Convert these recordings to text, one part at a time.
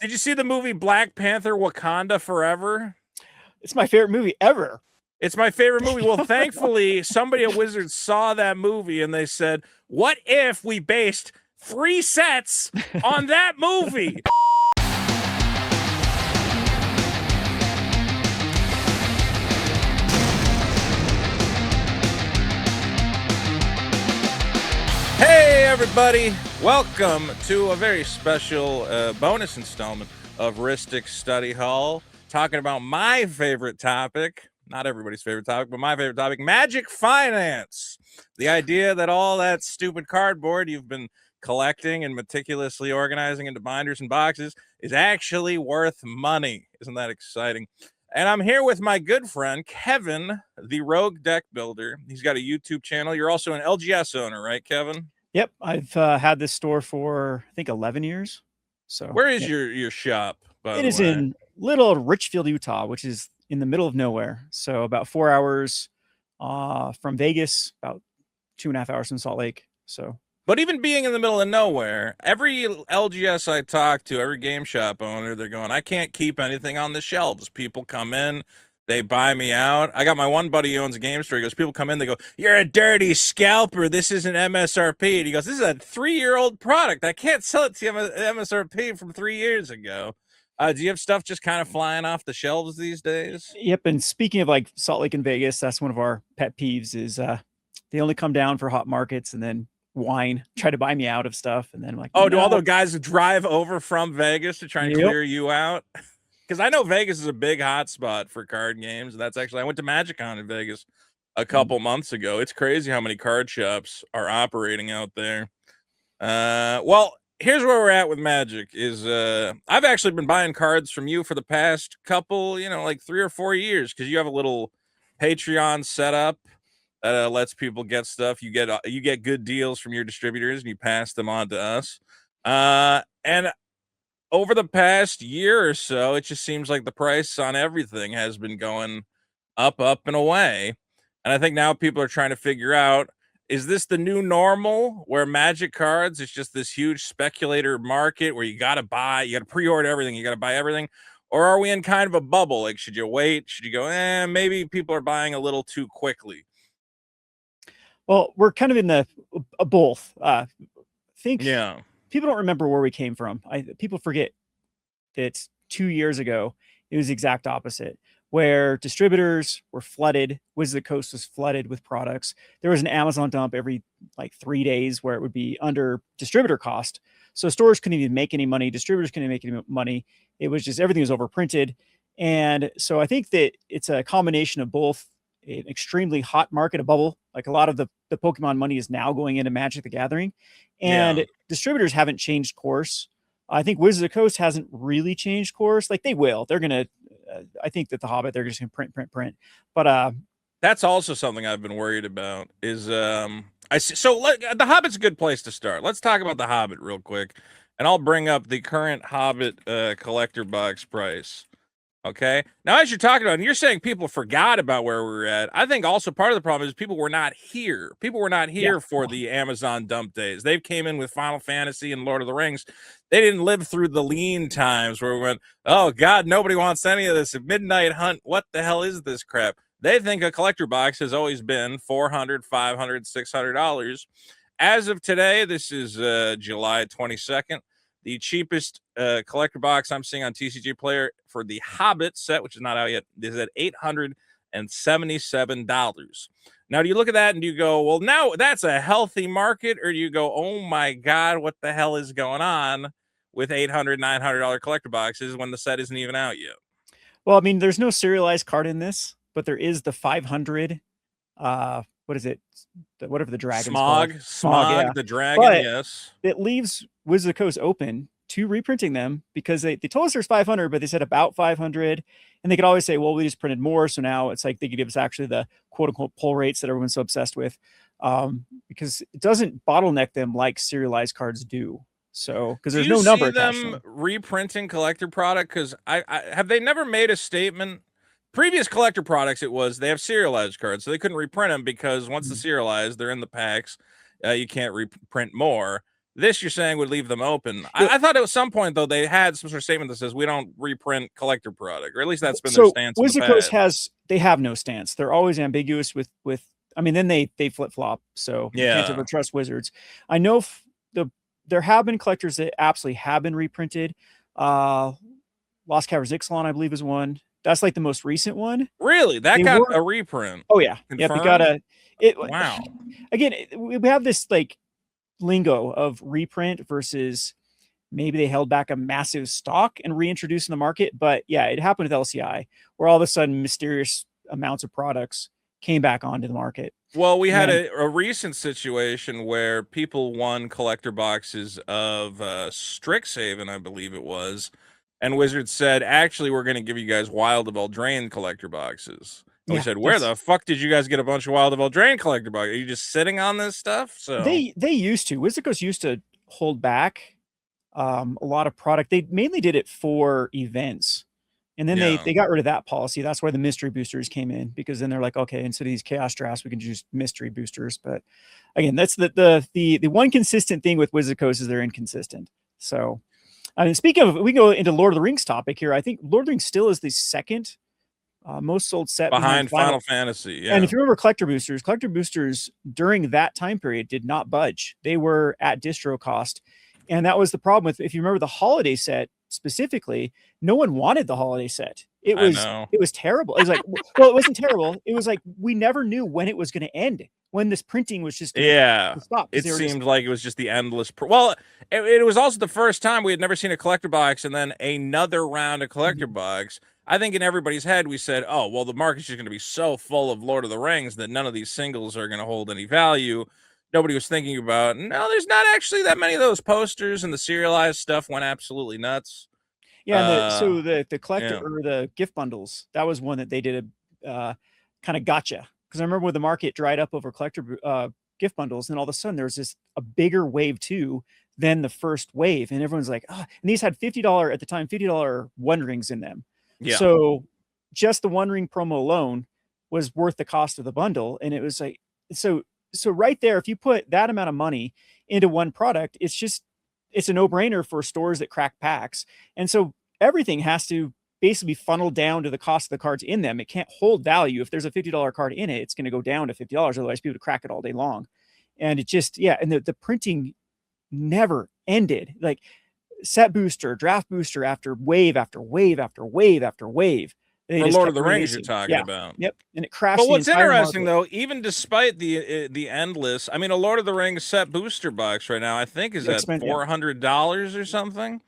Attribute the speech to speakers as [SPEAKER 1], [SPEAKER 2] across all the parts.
[SPEAKER 1] Did you see the movie Black Panther: Wakanda Forever?
[SPEAKER 2] It's my favorite movie ever.
[SPEAKER 1] It's my favorite movie. Well, thankfully, somebody at Wizards saw that movie and they said, "What if we based 3 sets on that movie?" Hey, everybody. Welcome to a very special bonus installment of Ristic Study Hall, talking about my favorite topic, not everybody's favorite topic, but my favorite topic, magic finance. The idea that all that stupid cardboard you've been collecting and meticulously organizing into binders and boxes is actually worth money. Isn't that exciting? And I'm here with my good friend, Kevin, the Rogue Deck Builder. He's got a YouTube channel. You're also an LGS owner, right, Kevin?
[SPEAKER 2] Yep, I've had this store for I think 11 years. So
[SPEAKER 1] Where is
[SPEAKER 2] yeah.
[SPEAKER 1] your shop, by
[SPEAKER 2] It
[SPEAKER 1] the
[SPEAKER 2] is
[SPEAKER 1] way?
[SPEAKER 2] in little Richfield, Utah, which is in the middle of nowhere. So about 4 hours from Vegas, about 2.5 hours from Salt Lake. So
[SPEAKER 1] But even being in the middle of nowhere, every LGS I talk to, every game shop owner, they're going, I can't keep anything on the shelves. People come in, they buy me out. I got my one buddy who owns a game store. He goes, people come in, they go, you're a dirty scalper. This isn't MSRP. And he goes, this is a 3-year-old product. I can't sell it to you at MSRP from 3 years ago. Do you have stuff just kind of flying off the shelves these days?
[SPEAKER 2] yep. And speaking of like Salt Lake and Vegas, that's one of our pet peeves is they only come down for hot markets and then wine, try to buy me out of stuff. And then I'm like,
[SPEAKER 1] Oh, do all
[SPEAKER 2] no.
[SPEAKER 1] the guys drive over from Vegas to try and
[SPEAKER 2] Yep.
[SPEAKER 1] clear you out? Because I know Vegas is a big hotspot for card games. That's actually, I went to MagicCon in Vegas a couple months ago. It's crazy how many card shops are operating out there. Well, here's where we're at with Magic is I've actually been buying cards from you for the past couple, like 3 or 4 years, because you have a little Patreon set up that lets people get stuff. You get good deals from your distributors and you pass them on to us. And over the past year or so, it just seems like the price on everything has been going up, and away. And I think now people are trying to figure out, is this the new normal where Magic cards is just this huge speculator market where you got to buy, you got to pre-order everything, you got to buy everything? Or are we in kind of a bubble? Like, should you wait? Should you go, maybe people are buying a little too quickly?
[SPEAKER 2] Well, we're kind of in the both. Think
[SPEAKER 1] Yeah.
[SPEAKER 2] people don't remember where we came from. People forget that 2 years ago it was the exact opposite, where distributors were flooded. Wizard of the Coast was flooded with products. There was an Amazon dump every like 3 days where it would be under distributor cost. So stores couldn't even make any money. Distributors couldn't make any money. It was just everything was overprinted. And so I think that it's a combination of both an extremely hot market, a bubble. Like a lot of the Pokemon money is now going into Magic the Gathering.
[SPEAKER 1] Yeah.
[SPEAKER 2] And distributors haven't changed course. I think Wizards of the Coast hasn't really changed course. Like they will. They're going to, I think that the Hobbit, they're just going to print. But
[SPEAKER 1] That's also something I've been worried about is I see, so the Hobbit's a good place to start. Let's talk about the Hobbit real quick, and I'll bring up the current Hobbit collector box price. Okay. Now, as you're talking about, and you're saying people forgot about where we were at. I think also part of the problem is people were not here. People were not
[SPEAKER 2] yeah,
[SPEAKER 1] here for the Amazon dump days. They came in with Final Fantasy and Lord of the Rings. They didn't live through the lean times where we went, oh God, nobody wants any of this. Midnight Hunt. What the hell is this crap? They think a collector box has always been $400, $500, $600. As of today, this is July 22nd. The cheapest collector box I'm seeing on TCG Player for the Hobbit set, which is not out yet, is at $877. Now, do you look at that and do you go, well, now that's a healthy market? Or do you go, oh my God, what the hell is going on with $800, $900 collector boxes when the set isn't even out yet?
[SPEAKER 2] well, I mean, there's no serialized card in this, but there is the 500. What is it? Whatever the dragon's called. Smog, yeah.
[SPEAKER 1] The dragon,
[SPEAKER 2] But
[SPEAKER 1] yes.
[SPEAKER 2] it leaves Wizard of the Coast open to reprinting them because they told us there's 500, but they said about 500. And they could always say, well, we just printed more. So now it's like they could give us actually the quote unquote pull rates that everyone's so obsessed with, because it doesn't bottleneck them like serialized cards do. So because there's no number attached to them.
[SPEAKER 1] Reprinting collector product? Because I have they never made a statement. Previous collector products, it was they have serialized cards, so they couldn't reprint them because once the serialized, they're in the packs. You can't reprint more. This you're saying would leave them open. I thought at some point though they had some sort of statement that says we don't reprint collector product, or at least that's been their
[SPEAKER 2] So
[SPEAKER 1] stance in the
[SPEAKER 2] Wizard Coast
[SPEAKER 1] past.
[SPEAKER 2] they have no stance. They're always ambiguous with I mean, then they flip flop. So you can't ever
[SPEAKER 1] Yeah,
[SPEAKER 2] trust Wizards. I know there have been collectors that absolutely have been reprinted. Lost Caverns Ixalan, I believe, is one. That's like the most recent one.
[SPEAKER 1] really, that
[SPEAKER 2] They
[SPEAKER 1] got
[SPEAKER 2] were
[SPEAKER 1] a reprint.
[SPEAKER 2] Oh yeah, yep. It got
[SPEAKER 1] Confirmed.
[SPEAKER 2] a it
[SPEAKER 1] Wow.
[SPEAKER 2] again. We have this like lingo of reprint versus maybe they held back a massive stock and reintroduced in the market. But yeah, it happened with LCI, where all of a sudden mysterious amounts of products came back onto the market.
[SPEAKER 1] Well, we had
[SPEAKER 2] And
[SPEAKER 1] a recent situation where people won collector boxes of Strixhaven, I believe it was, and Wizards said, actually, we're going to give you guys Wild of Eldraine collector boxes. And we
[SPEAKER 2] yeah,
[SPEAKER 1] said, where
[SPEAKER 2] that's
[SPEAKER 1] the fuck did you guys get a bunch of Wild of Eldraine collector boxes? Are you just sitting on this stuff? So
[SPEAKER 2] they used to. Wizard Coast used to hold back a lot of product. They mainly did it for events. And then
[SPEAKER 1] yeah.
[SPEAKER 2] they got rid of that policy. That's why the mystery boosters came in, because then they're like, okay, instead of these chaos drafts, we can use mystery boosters. But again, that's the one consistent thing with Wizard Coast is they're inconsistent. So I mean, speaking of, we go into Lord of the Rings topic here. I think Lord of the Rings still is the second most sold set
[SPEAKER 1] Behind Final Fantasy, yeah.
[SPEAKER 2] And if you remember collector boosters during that time period did not budge. They were at distro cost. And that was the problem with, if you remember the holiday set specifically, no one wanted the holiday set. It was terrible. It was like, well, it wasn't terrible. It was like, we never knew when it was going to end, when this printing was just going to stop.
[SPEAKER 1] It seemed like it was just the endless. Well, it was also the first time we had never seen a collector box and then another round of collector box. I think in everybody's head, we said, oh, well, the market's just going to be so full of Lord of the Rings that none of these singles are going to hold any value. Nobody was thinking about, no, there's not actually that many of those posters, and the serialized stuff went absolutely nuts.
[SPEAKER 2] Yeah, and so the collector
[SPEAKER 1] yeah.
[SPEAKER 2] or the gift bundles, that was one that they did a kind of gotcha. Because I remember when the market dried up over collector gift bundles, and all of a sudden there was this a bigger wave too than the first wave, and everyone's like, oh, and these had $50 at the time, $50 One Rings in them.
[SPEAKER 1] Yeah.
[SPEAKER 2] So just the One Ring promo alone was worth the cost of the bundle, and it was like so right there, if you put that amount of money into one product, it's a no-brainer for stores that crack packs. And so everything has to basically funnel down to the cost of the cards in them. It can't hold value. If there's a $50 card in it, it's going to go down to $50. Otherwise, people would crack it all day long. And it just, yeah. And the printing never ended. Like set booster, draft booster after wave after wave after wave after wave.
[SPEAKER 1] For Lord of the Rings, you're talking about.
[SPEAKER 2] Yep. And it crashed.
[SPEAKER 1] But what's interesting though, even despite the endless, I mean, a Lord of the Rings set booster box right now, I think is at $400 or something.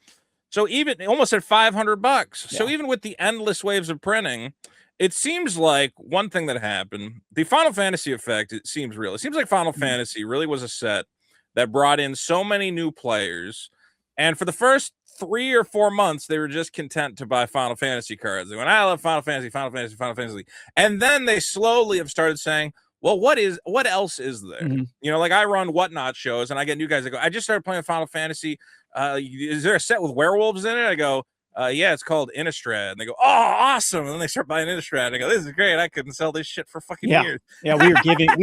[SPEAKER 1] So even almost at $500. Yeah. So even with the endless waves of printing, it seems like one thing that happened, the Final Fantasy effect, it seems real. It seems like Final Fantasy really was a set that brought in so many new players. And for the first 3 or 4 months, they were just content to buy Final Fantasy cards. They went, I love Final Fantasy, Final Fantasy, Final Fantasy. And then they slowly have started saying, well, what else is there? You know, like I run Whatnot shows and I get new guys that go, I just started playing Final Fantasy. Is there a set with werewolves in it? I go, yeah, it's called Innistrad. And they go, oh, awesome. And then they start buying Innistrad. And I go, this is great. I couldn't sell this shit for fucking years.
[SPEAKER 2] Yeah, we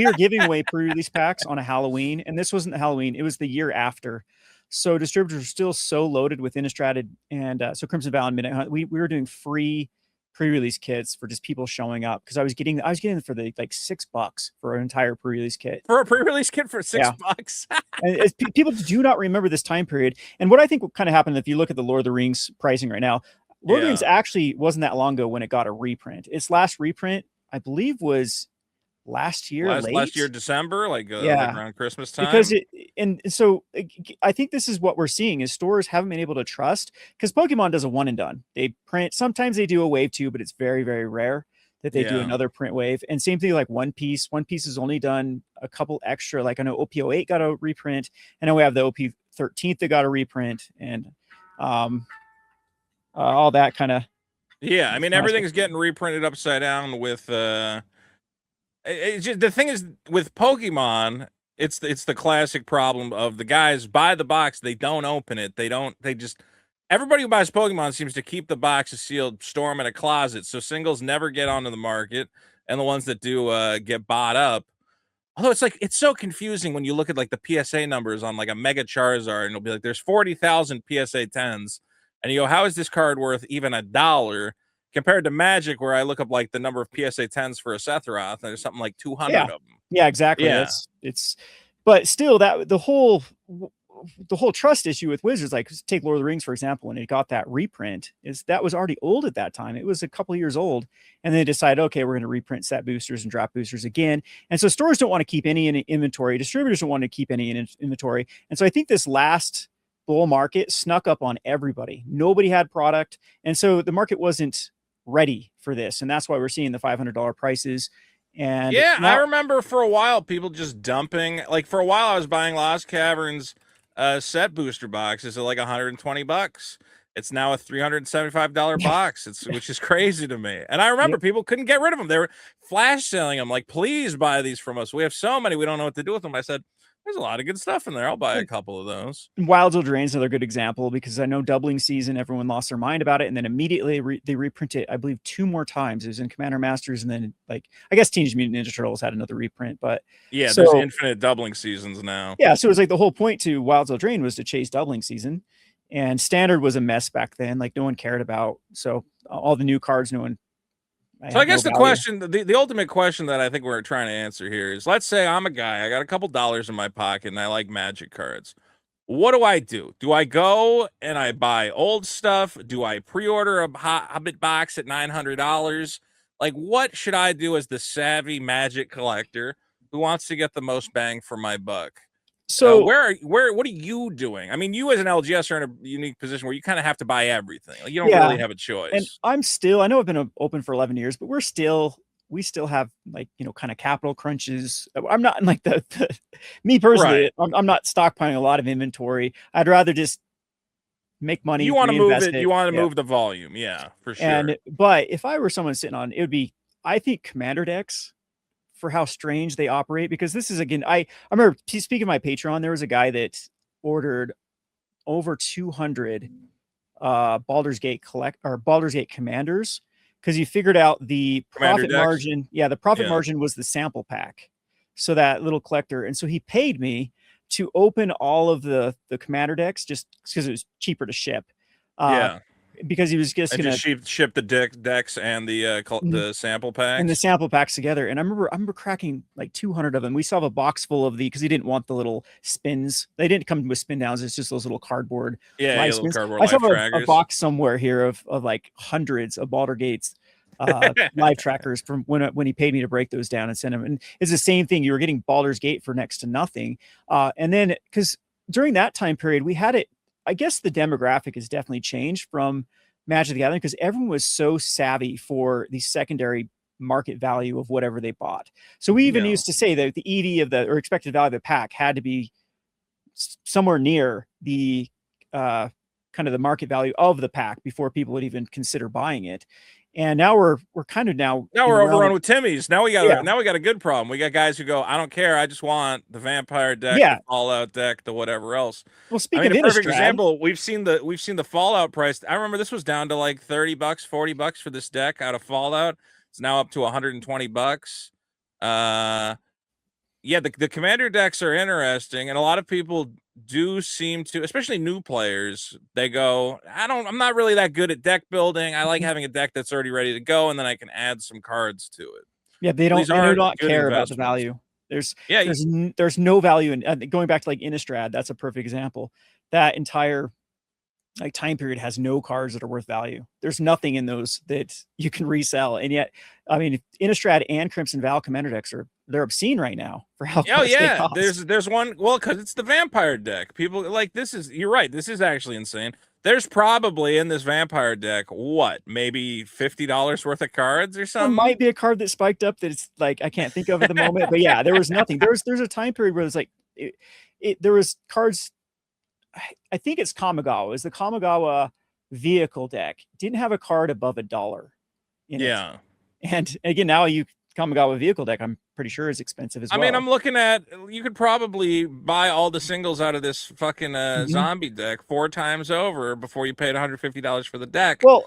[SPEAKER 2] were giving away pre-release packs on a Halloween. And this wasn't the Halloween, it was the year after. So distributors are still so loaded with Innistrad and so Crimson Vow and Midnight Hunt. We were doing free pre-release kits for just people showing up, because I was getting them for the like $6 for an entire pre-release kit.
[SPEAKER 1] For a pre-release kit for $6.
[SPEAKER 2] And people do not remember this time period. And what I think kind of happened, if you look at the Lord of the Rings pricing right now, Lord of the Rings actually wasn't that long ago when it got a reprint. Its last reprint, I believe, was last year,
[SPEAKER 1] December, like around Christmas time.
[SPEAKER 2] Because so I think this is what we're seeing is stores haven't been able to trust, because Pokemon does a one and done. They print, sometimes they do a wave 2, but it's very, very rare that they do another print wave. And same thing like One Piece. One Piece has only done a couple extra, like I know OP08 got a reprint. I know we have the OP13 that got a reprint, and all that kind of.
[SPEAKER 1] Yeah, I mean, everything's getting reprinted upside down with it's just, the thing is with Pokemon, it's the classic problem of the guys buy the box, they don't open it, everybody who buys Pokemon seems to keep the boxes sealed, store them in a closet, so singles never get onto the market, and the ones that do get bought up Although it's like, it's so confusing when you look at like the PSA numbers on like a Mega Charizard, and it'll be like there's 40,000 PSA 10s, and you go, how is this card worth even $1 compared to Magic, where I look up like the number of PSA 10s for a Sephiroth, and there's something like 200
[SPEAKER 2] Yeah.
[SPEAKER 1] of them.
[SPEAKER 2] Yeah, exactly.
[SPEAKER 1] Yeah.
[SPEAKER 2] But still, that the whole trust issue with Wizards, like take Lord of the Rings for example, when it got that reprint, is that was already old at that time. It was a couple of years old, and they decided, okay, we're going to reprint set boosters and drop boosters again. And so stores don't want to keep any in inventory. Distributors don't want to keep any in inventory. And so I think this last bull market snuck up on everybody. Nobody had product, and so the market wasn't ready for this, and that's why we're seeing the $500 prices. And
[SPEAKER 1] Yeah, I
[SPEAKER 2] now,
[SPEAKER 1] remember for a while people just dumping. Like for a while, I was buying Lost Caverns set booster boxes at like $120. It's now a $375 box. Which is crazy to me. And I remember
[SPEAKER 2] yep.
[SPEAKER 1] people couldn't get rid of them. They were flash selling them. Like, please buy these from us. We have so many. We don't know what to do with them. I said, there's a lot of good stuff in there. I'll buy a couple of those.
[SPEAKER 2] Wilds Will Drain's another good example, because I know doubling season, everyone lost their mind about it, and then immediately they reprint it, I believe, 2 more times. It was in Commander Masters, and then like I guess Teenage Mutant Ninja Turtles had another reprint. But
[SPEAKER 1] Yeah, there's
[SPEAKER 2] so
[SPEAKER 1] infinite doubling seasons now.
[SPEAKER 2] yeah, so it was like the whole point to Wilds Will Drain was to chase doubling season, and standard was a mess back then. Like no one cared about. So all the new cards, no one.
[SPEAKER 1] So I guess the question, the ultimate question that I think we're trying to answer here is, let's say I'm a guy, I got a couple dollars in my pocket, and I like Magic cards. What do I do? Do I go and I buy old stuff? Do I pre-order a Hobbit box at $900? Like, what should I do as the savvy Magic collector who wants to get the most bang for my buck?
[SPEAKER 2] So
[SPEAKER 1] what are you doing? I mean, you as an LGS are in a unique position where you kind of have to buy everything. Like, you don't really have a choice.
[SPEAKER 2] And I'm still, I know I've been open for 11 years, but we still have like, kind of capital crunches. I'm not in like me personally, right. I'm not stockpiling a lot of inventory. I'd rather just make money.
[SPEAKER 1] You want to move it. You want to move the volume. Yeah, for sure.
[SPEAKER 2] But if I were someone sitting on, it would be, I think, commander decks, for how strange they operate, because this is, again, I remember, speaking of my Patreon, there was a guy that ordered over 200 Baldur's Gate commanders, because he figured out the profit margin. Yeah, the profit margin was the sample pack. So that little collector, and so he paid me to open all of the commander decks just because it was cheaper to ship. Because he was just going
[SPEAKER 1] to ship the decks and the sample packs
[SPEAKER 2] and the sample packs together. And I remember cracking like 200 of them. We saw a box full of because he didn't want the little spins. They didn't come with spin downs. It's just those little cardboard.
[SPEAKER 1] Little cardboard.
[SPEAKER 2] I saw a box somewhere here of like hundreds of Baldur's Gates live trackers from when he paid me to break those down and send them. And it's the same thing. You were getting Baldur's Gate for next to nothing. And then because during that time period, we had it. I guess the demographic has definitely changed from Magic the Gathering, because everyone was so savvy for the secondary market value of whatever they bought. So we even used to say that the EV or expected value of the pack had to be somewhere near the kind of the market value of the pack before people would even consider buying it. And now we're kind of now
[SPEAKER 1] we're overrun with Timmy's. Now we got a good problem. We got guys who go, I don't care, I just want the vampire deck, the Fallout deck, the whatever else.
[SPEAKER 2] Well, speaking of a perfect
[SPEAKER 1] example, we've seen the Fallout price. I remember this was down to like $30, $40 for this deck out of Fallout. It's now up to $120. Yeah, the commander decks are interesting, and a lot of people do seem to, especially new players, they go, I'm not really that good at deck building. I like having a deck that's already ready to go, and then I can add some cards to it.
[SPEAKER 2] Yeah, they do not care about the value. There's no value in going back to like Innistrad. That's a perfect example. That entire like time period has no cards that are worth value. There's nothing in those that you can resell. And yet, I mean, Innistrad and Crimson Val commander decks they're obscene right now for how much they cost.
[SPEAKER 1] There's one, well, because it's the vampire deck. People like, you're right, this is actually insane. There's probably in this vampire deck, what, maybe $50 worth of cards or something?
[SPEAKER 2] There might be a card that spiked up that it's like I can't think of at the moment, but yeah, there was nothing. There's a time period where it's like there was cards. I think it's Kamigawa. Is the Kamigawa vehicle deck didn't have a card above $1 in it. And again, now Kamigawa vehicle deck, I'm pretty sure is expensive as well.
[SPEAKER 1] I mean, I'm looking at, you could probably buy all the singles out of this fucking zombie deck 4 times over before you paid $150 for the deck.
[SPEAKER 2] Well,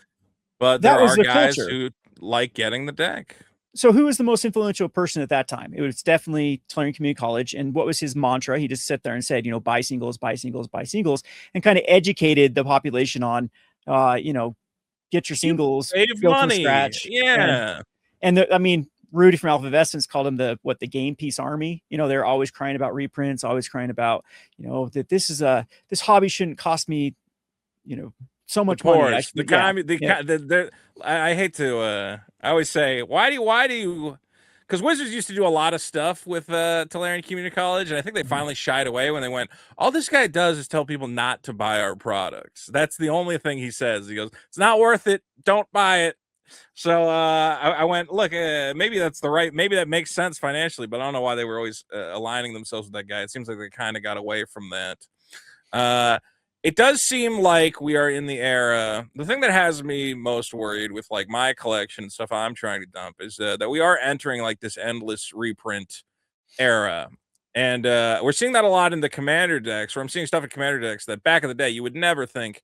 [SPEAKER 1] but there are guys who like getting the deck.
[SPEAKER 2] So who was the most influential person at that time? It was definitely Tulane Community College. And what was his mantra? He just sat there and said, buy singles, buy singles, buy singles, and kind of educated the population on, you know, get your
[SPEAKER 1] You
[SPEAKER 2] singles,
[SPEAKER 1] save
[SPEAKER 2] built from
[SPEAKER 1] money.
[SPEAKER 2] scratch. And
[SPEAKER 1] Yeah.
[SPEAKER 2] I mean, Rudy from Alpha Investments called him the game piece army. They're always crying about reprints, always crying about, that this hobby shouldn't cost me, so
[SPEAKER 1] The
[SPEAKER 2] much money.
[SPEAKER 1] Porsche,
[SPEAKER 2] Yeah, yeah.
[SPEAKER 1] I hate to I always say, why do you, because Wizards used to do a lot of stuff with Tulane Community College, and I think they finally shied away when they went, all this guy does is tell people not to buy our products. That's the only thing he says. He goes, it's not worth it, don't buy it. So I went, look, maybe maybe that makes sense financially, but I don't know why they were always aligning themselves with that guy. It seems like they kind of got away from that. It does seem like we are in the era. The thing that has me most worried with like my collection and stuff I'm trying to dump is that we are entering like this endless reprint era. And we're seeing that a lot in the commander decks, where I'm seeing stuff in commander decks that back in the day you would never think.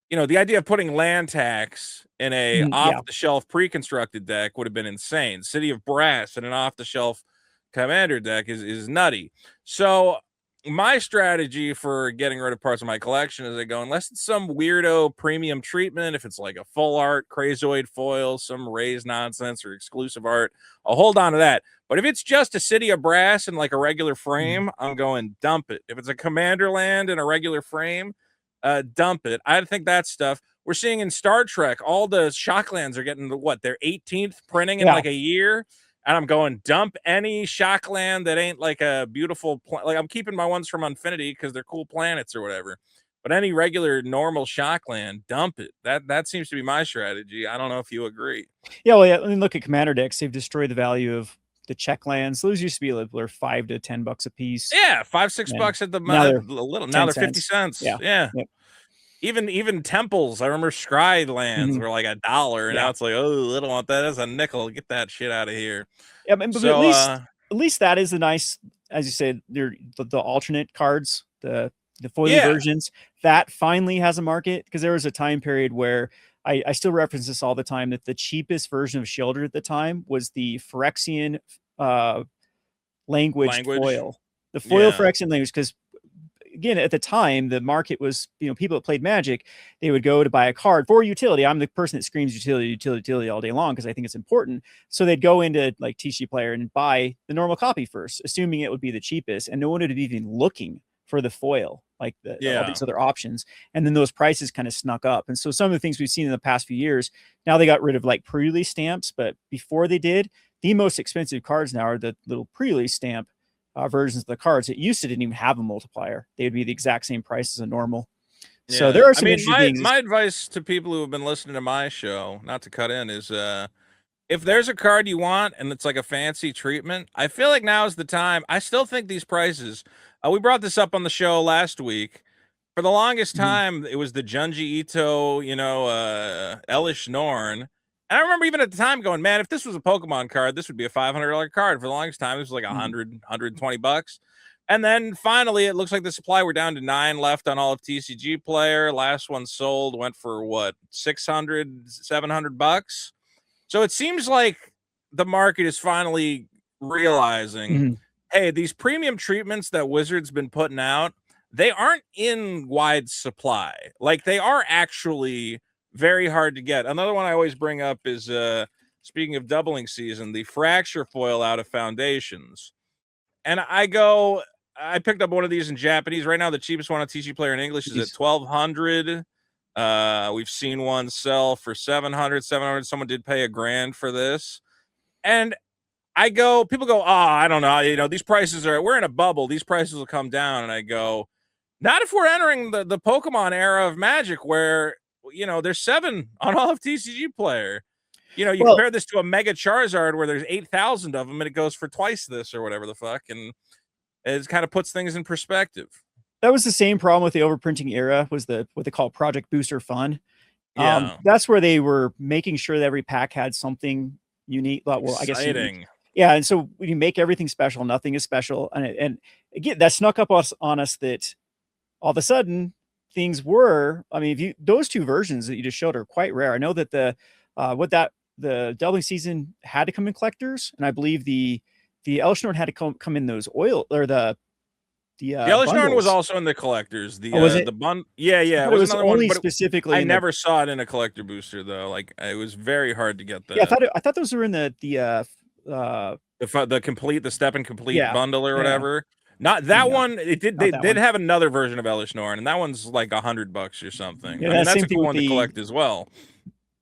[SPEAKER 1] The idea of putting land tax in a
[SPEAKER 2] Yeah.
[SPEAKER 1] off-the-shelf pre-constructed deck would have been insane. City of Brass in an off-the-shelf commander deck is nutty. So my strategy for getting rid of parts of my collection is I go, unless it's some weirdo premium treatment, if it's like a full art, crazoid foil, some raised nonsense or exclusive art, I'll hold on to that. But if it's just a City of Brass and like a regular frame, I'm going dump it. If it's a commander land in a regular frame, dump it. I think that stuff we're seeing in Star Trek. All the Shocklands are getting their 18th printing in like a year. And I'm going dump any Shockland that ain't like a beautiful like I'm keeping my ones from Infinity because they're cool planets or whatever. But any regular normal Shockland, dump it. That seems to be my strategy. I don't know if you agree.
[SPEAKER 2] Yeah, well, yeah. I mean, look at commander decks. They've destroyed the value of the check lands. Those used to be like $5 to $10 a piece.
[SPEAKER 1] Yeah, $5-6 at the
[SPEAKER 2] now they're
[SPEAKER 1] now they're 50 cents. Yeah.
[SPEAKER 2] Yep.
[SPEAKER 1] Even temples. I remember Scry lands were like $1, and now it's like, oh, I don't want that as a nickel. Get that shit out of here.
[SPEAKER 2] Yeah, but
[SPEAKER 1] so,
[SPEAKER 2] at least that is the nice, as you said, the alternate cards, the foily versions that finally has a market, because there was a time period where I still reference this all the time, that the cheapest version of Shielder at the time was the Phyrexian language foil. The foil Phyrexian language, because again, at the time, the market was, people that played Magic, they would go to buy a card for utility. I'm the person that screams utility all day long because I think it's important. So they'd go into like TCG Player and buy the normal copy first, assuming it would be the cheapest, and no one would be even looking for the foil, like all these other options. And then those prices kind of snuck up. And so some of the things we've seen in the past few years, now they got rid of like pre-release stamps, but before they did, the most expensive cards now are the little pre-release stamp versions of the cards. It used to didn't even have a multiplier. They would be the exact same price as a normal.
[SPEAKER 1] Yeah.
[SPEAKER 2] So there are some interesting things.
[SPEAKER 1] My advice to people who have been listening to my show, not to cut in, is if there's a card you want and it's like a fancy treatment, I feel like now is the time. I still think these prices, we brought this up on the show last week. For the longest time, it was the Junji Ito, Elish Norn. And I remember even at the time going, man, if this was a Pokemon card, this would be a $500 card. For the longest time, it was like $120. And then finally, it looks like the supply, we're down to 9 left on all of TCG Player. Last one sold went for what, $600-700. So it seems like the market is finally realizing, hey, these premium treatments that Wizards been putting out, they aren't in wide supply. Like, they are actually very hard to get. Another one I always bring up is, speaking of doubling season, the Fracture foil out of Foundations. And I picked up one of these in Japanese. Right now, the cheapest one on TCG Player in English is at $1,200. We've seen one sell for $700. Someone did pay $1,000 for this. And people go, I don't know. These prices we're in a bubble. These prices will come down. And I go, not if we're entering the Pokemon era of Magic, where, there's 7 on all of TCG Player. Compare this to a Mega Charizard where there's 8,000 of them and it goes for twice this or whatever the fuck. And it kind of puts things in perspective.
[SPEAKER 2] That was the same problem with the overprinting era, was what they call Project Booster Fun. That's where they were making sure that every pack had something unique. Well, I guess unique. Yeah, and so when you make everything special, nothing is special. And again, that snuck up on us that all of a sudden things were, those 2 versions that you just showed are quite rare. I know that what that the doubling season had to come in collectors, and I believe the Elsinore had to come in those oil or the
[SPEAKER 1] Yellowstone was
[SPEAKER 2] bundles.
[SPEAKER 1] also in the collectors.
[SPEAKER 2] Oh, was it?
[SPEAKER 1] Yeah,
[SPEAKER 2] I
[SPEAKER 1] yeah, it
[SPEAKER 2] thought it
[SPEAKER 1] was
[SPEAKER 2] was
[SPEAKER 1] another one,
[SPEAKER 2] only
[SPEAKER 1] but
[SPEAKER 2] specifically
[SPEAKER 1] I
[SPEAKER 2] in the.
[SPEAKER 1] never saw it in a collector booster though. Like it was very hard to get
[SPEAKER 2] Yeah,
[SPEAKER 1] that.
[SPEAKER 2] I thought those were in uh
[SPEAKER 1] The step and complete
[SPEAKER 2] yeah,
[SPEAKER 1] bundle or
[SPEAKER 2] yeah.
[SPEAKER 1] whatever. Not
[SPEAKER 2] Maybe
[SPEAKER 1] that one. It did.
[SPEAKER 2] not
[SPEAKER 1] They
[SPEAKER 2] that
[SPEAKER 1] did
[SPEAKER 2] one.
[SPEAKER 1] have another version of Elishnorn, and that one's like $100 or something.
[SPEAKER 2] Yeah,
[SPEAKER 1] I mean,
[SPEAKER 2] that
[SPEAKER 1] that's
[SPEAKER 2] same
[SPEAKER 1] a
[SPEAKER 2] thing
[SPEAKER 1] cool
[SPEAKER 2] with
[SPEAKER 1] one to collect as well.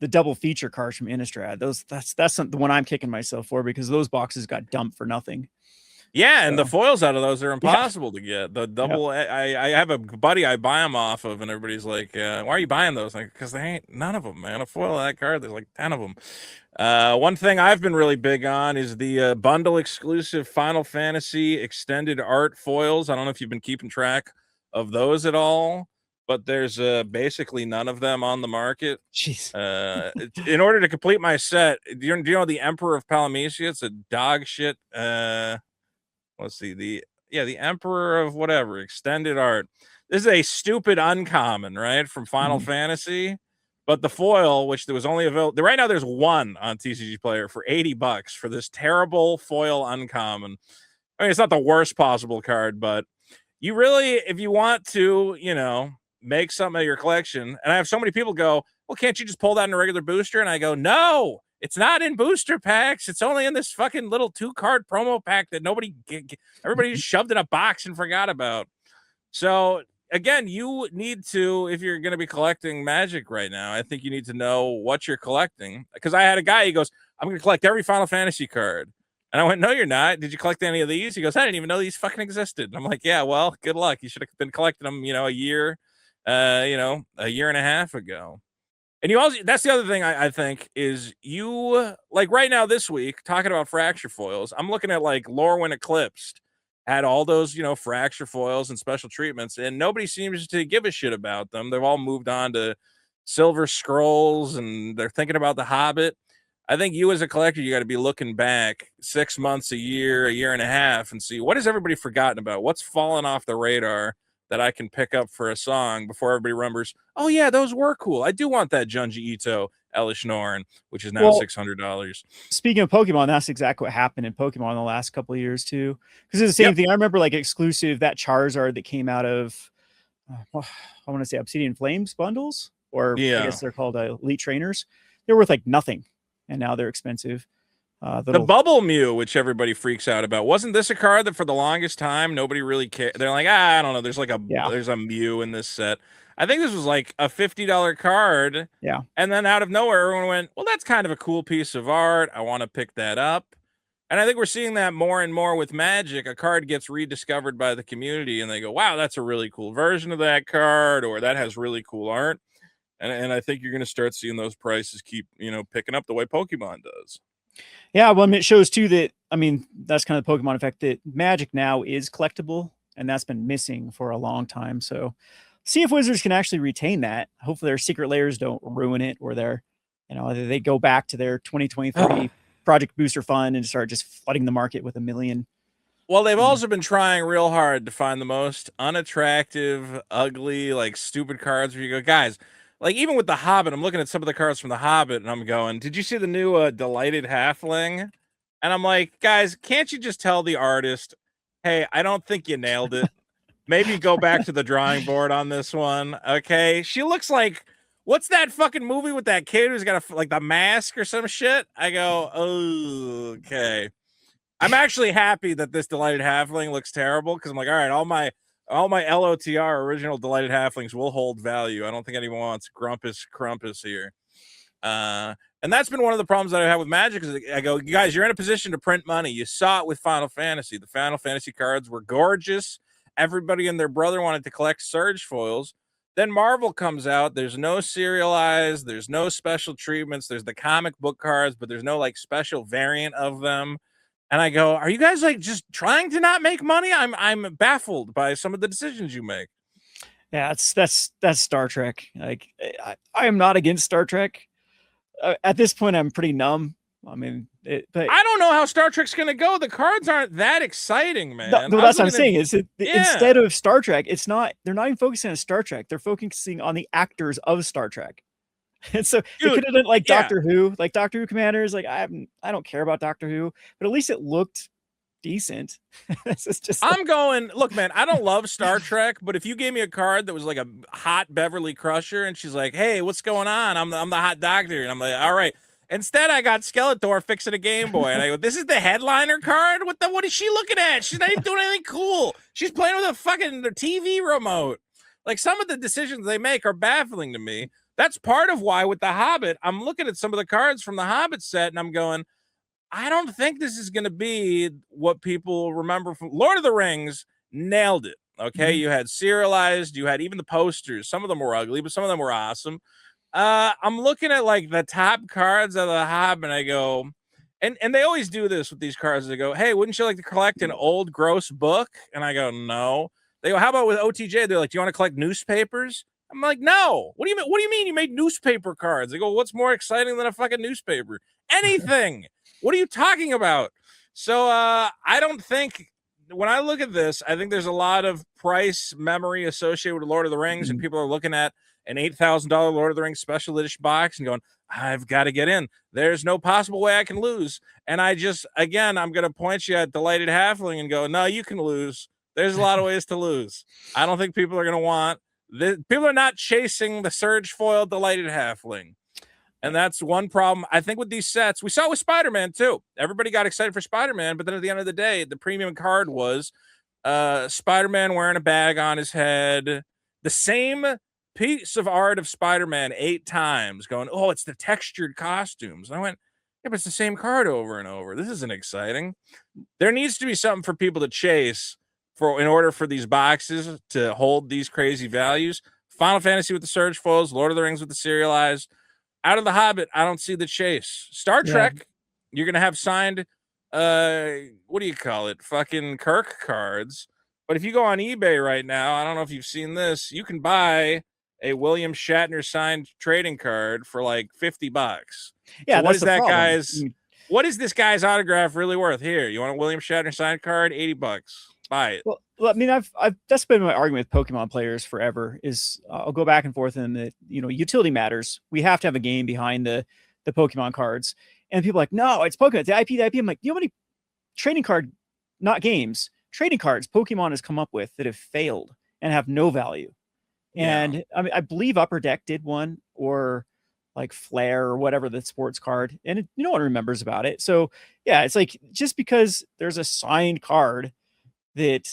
[SPEAKER 2] the double feature cards from Innistrad. That's the one I'm kicking myself for because those boxes got dumped for nothing.
[SPEAKER 1] Yeah, and the
[SPEAKER 2] So
[SPEAKER 1] foils out of those are
[SPEAKER 2] yeah,
[SPEAKER 1] impossible to get. The
[SPEAKER 2] yep.
[SPEAKER 1] double, I have a buddy I buy them off of, and everybody's like, "Why are you buying those?" Like, because they ain't none of them, man. A foil of that card, there's like 10 of them. One thing I've been really big on is the bundle exclusive Final Fantasy extended art foils. I don't know if you've been keeping track of those at all, but there's basically none of them on the market.
[SPEAKER 2] Jeez.
[SPEAKER 1] In order to complete my set, do you know the Emperor of Palamecia? It's a dog shit. Let's see, the Emperor of whatever extended art. This is a stupid uncommon, right, from Final Fantasy. But the foil, which there was only available right now, there's one on TCG Player for $80 for this terrible foil uncommon. I mean, it's not the worst possible card, but you really, if you want to, make something of your collection, and I have so many people go, well, can't you just pull that in a regular booster? And I go, no, it's not in booster packs. It's only in this fucking little 2-card promo pack that everybody just shoved in a box and forgot about. So again, you need to, if you're going to be collecting Magic right now, I think you need to know what you're collecting. Because I had a guy, he goes, I'm going to collect every Final Fantasy card. And I went, no, you're not. Did you collect any of these? He goes, I didn't even know these fucking existed. And I'm like, yeah, well, good luck. You should have been collecting them, a year, a year and a half ago. And you also, that's the other thing I think is you, like right now this week, talking about fracture foils, I'm looking at like Lorwyn Eclipsed, had all those, fracture foils and special treatments, and nobody seems to give a shit about them. They've all moved on to Silver Scrolls and they're thinking about the Hobbit. I think you as a collector, you got to be looking back 6 months, a year and a half, and see what has everybody forgotten about? What's fallen off the radar that I can pick up for a song before everybody remembers, oh yeah, those were cool. I do want that Junji Ito Elish Norn, which is now $600.
[SPEAKER 2] Speaking of Pokemon, that's exactly what happened in Pokemon in the last couple of years too. Because it's the same thing. I remember like exclusive that Charizard that came out of I want to say Obsidian Flames bundles, or I guess they're called Elite Trainers. They're worth like nothing, and now they're expensive.
[SPEAKER 1] The Bubble Mew, which everybody freaks out about, wasn't this a card that for the longest time nobody really cared? They're like, I don't know. There's like there's a Mew in this set. I think this was like a $50 card.
[SPEAKER 2] Yeah.
[SPEAKER 1] And then out of nowhere, everyone went, well, that's kind of a cool piece of art. I want to pick that up. And I think we're seeing that more and more with Magic. A card gets rediscovered by the community and they go, wow, that's a really cool version of that card, or that has really cool art. And I think you're going to start seeing those prices keep, picking up the way Pokemon does.
[SPEAKER 2] Yeah, well, it shows too that, I mean, that's kind of the Pokemon effect, that Magic now is collectible, and that's been missing for a long time. So see if Wizards can actually retain that. Hopefully their secret layers don't ruin it, or they go back to their 2023 Project Booster Fund and start just flooding the market with 1 million.
[SPEAKER 1] Well, they've also been trying real hard to find the most unattractive, ugly, like stupid cards where you go, guys, like even with the Hobbit, I'm looking at some of the cards from the Hobbit and I'm going, did you see the new Delighted Halfling? And I'm like, guys, can't you just tell the artist, hey, I don't think you nailed it. Maybe go back to the drawing board on this one. Okay. She looks like, what's that fucking movie with that kid who's got like the mask or some shit? I go, oh, okay. I'm actually happy that this Delighted Halfling looks terrible, because I'm like, all right, all my LOTR original Delighted Halflings will hold value. I don't think anyone wants Grumpus Crumpus here. And that's been one of the problems that I have with Magic, is I go, you guys, you're in a position to print money. You saw it with Final Fantasy. The Final Fantasy cards were gorgeous. Everybody and their brother wanted to collect Surge foils. Then Marvel comes out. There's no serialized. There's no special treatments. There's the comic book cards, but there's no like special variant of them. And I go, are you guys like just trying to not make money? I'm baffled by some of the decisions you make.
[SPEAKER 2] Yeah, that's Star Trek. Like I am not against Star Trek. At this point, I'm pretty numb. I mean, but
[SPEAKER 1] I don't know how Star Trek's going to go. The cards aren't that exciting, man.
[SPEAKER 2] No, that's what I'm saying. Is instead of Star Trek, it's not. They're not even focusing on Star Trek. They're focusing on the actors of Star Trek. And so it
[SPEAKER 1] Dude,
[SPEAKER 2] could have been like
[SPEAKER 1] yeah.
[SPEAKER 2] Doctor Who, like Doctor Who Commanders. Like I don't care about Doctor Who, but at least it looked decent. It's just like,
[SPEAKER 1] I'm going, look, man, I don't love Star Trek, but if you gave me a card that was like a hot Beverly Crusher and she's like, hey, what's going on? I'm the hot doctor. And I'm like, all right. Instead, I got Skeletor fixing a Game Boy. And I go, this is the headliner card? What is she looking at? She's not even doing anything cool. She's playing with a fucking TV remote. Like, some of the decisions they make are baffling to me. That's part of why with The Hobbit, I'm looking at some of the cards from the Hobbit set and I'm going, I don't think this is going to be what people remember from Lord of the Rings. Nailed it. Okay. You had serialized, you had even the posters. Some of them were ugly, but some of them were awesome. I'm looking at like the top cards of the Hobbit, and I go, and they always do this with these cards. They go, hey, wouldn't you like to collect an old gross book? And I go, no. They go, how about with OTJ? They're like, do you want to collect newspapers? I'm like, no. What do you mean? What do you mean you made newspaper cards? They go, what's more exciting than a fucking newspaper? Anything. What are you talking about? So I don't think, when I look at this, I think there's a lot of price memory associated with Lord of the Rings, and people are looking at an $8,000 Lord of the Rings special edition box and going, I've got to get in. There's no possible way I can lose. And I just, again, I'm going to point you at Delighted Halfling and go, no, you can lose. There's a lot of ways to lose. I don't think people are going to want this. People are not chasing the Surge Foil Delighted Halfling. And that's one problem, I think, with these sets. We saw it with Spider-Man, too. Everybody got excited for Spider-Man, but then at the end of the day, the premium card was Spider-Man wearing a bag on his head. The same piece of art of Spider-Man 8 times, going, oh, it's the textured costumes. And I went, yeah, but it's the same card over and over. This isn't exciting. There needs to be something for people to chase in order for these boxes to hold these crazy values. Final Fantasy with the Surge Foils, Lord of the Rings with the serialized. Out of the Hobbit, I don't see the chase. Star Trek, you're gonna have signed, what do you call it? Fucking Kirk cards. But if you go on eBay right now, I don't know if you've seen this, you can buy a William Shatner signed trading card for like $50.
[SPEAKER 2] yeah,
[SPEAKER 1] So what
[SPEAKER 2] that's
[SPEAKER 1] is
[SPEAKER 2] the
[SPEAKER 1] that
[SPEAKER 2] problem.
[SPEAKER 1] guy's? What is this guy's autograph really worth? Here, you want a William Shatner signed card? $80. Buy it.
[SPEAKER 2] Well, I mean, I've that's been my argument with Pokemon players forever. Is I'll go back and forth in that, utility matters. We have to have a game behind the Pokemon cards, and people are like, no, it's Pokemon, the IP, the IP. I'm like, you know how many trading card, not games, trading cards Pokemon has come up with that have failed and have no value. And I mean, I believe Upper Deck did one, or like Flare or whatever the sports card, and no one remembers about it. So yeah, it's like, just because there's a signed card that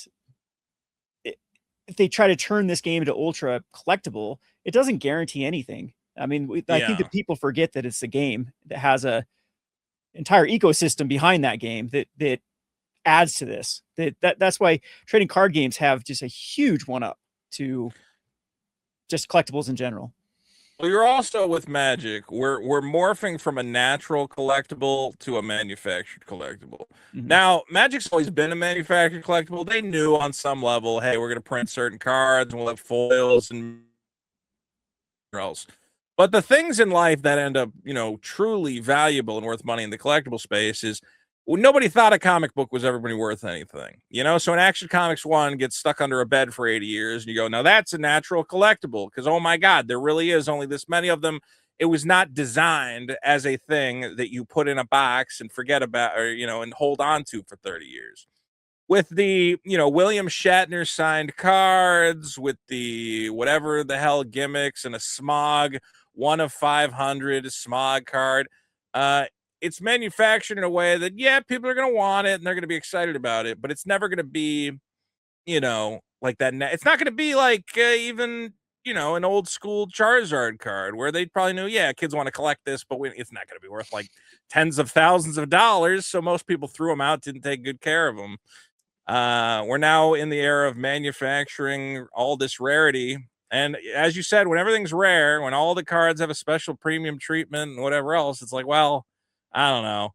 [SPEAKER 2] if they try to turn this game into ultra collectible, it doesn't guarantee anything. I mean, I think that people forget that it's a game that has a entire ecosystem behind that game that adds to this. That's why trading card games have just a huge one up to just collectibles in general.
[SPEAKER 1] Well, you're also with Magic. We're morphing from a natural collectible to a manufactured collectible. Now, Magic's always been a manufactured collectible. They knew on some level, hey, we're going to print certain cards and we'll have foils and else. But the things in life that end up, truly valuable and worth money in the collectible space is, well, nobody thought a comic book was ever going to be worth anything, So an Action Comics 1 gets stuck under a bed for 80 years, and you go, now that's a natural collectible, because, oh my God, there really is only this many of them. It was not designed as a thing that you put in a box and forget about, or, and hold on to for 30 years. With the, William Shatner signed cards, with the whatever the hell gimmicks, and a Smog 1 of 500 Smog card, it's manufactured in a way that, yeah, people are going to want it and they're going to be excited about it, but it's never going to be, like that. It's not going to be like even, an old school Charizard card where they probably knew, yeah, kids want to collect this, but it's not going to be worth like tens of thousands of dollars. So most people threw them out, didn't take good care of them. We're now in the era of manufacturing all this rarity. And as you said, when everything's rare, when all the cards have a special premium treatment and whatever else, it's like, well, I don't know.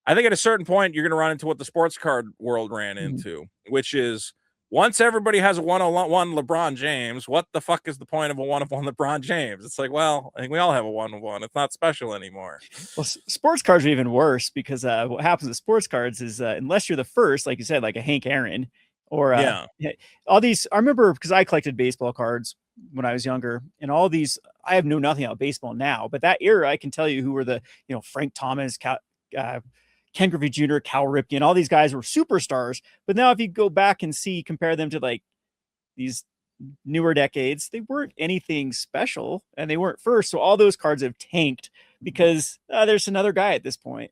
[SPEAKER 1] I think at a certain point, you're going to run into what the sports card world ran into, which is, once everybody has a 101 LeBron James, what the fuck is the point of a 1-of-1 LeBron James? It's like, well, I think we all have a 1-of-1. It's not special anymore.
[SPEAKER 2] Well, sports cards are even worse, because what happens with sports cards is, unless you're the first, like you said, like a Hank Aaron, or all these, I remember, because I collected baseball cards when I was younger, and all these, I have know nothing about baseball now, but that era, I can tell you who were the, Frank Thomas, Ken Griffey Jr., Cal Ripken, all these guys were superstars. But now, if you go back and compare them to like these newer decades, they weren't anything special and they weren't first. So all those cards have tanked because there's another guy at this point.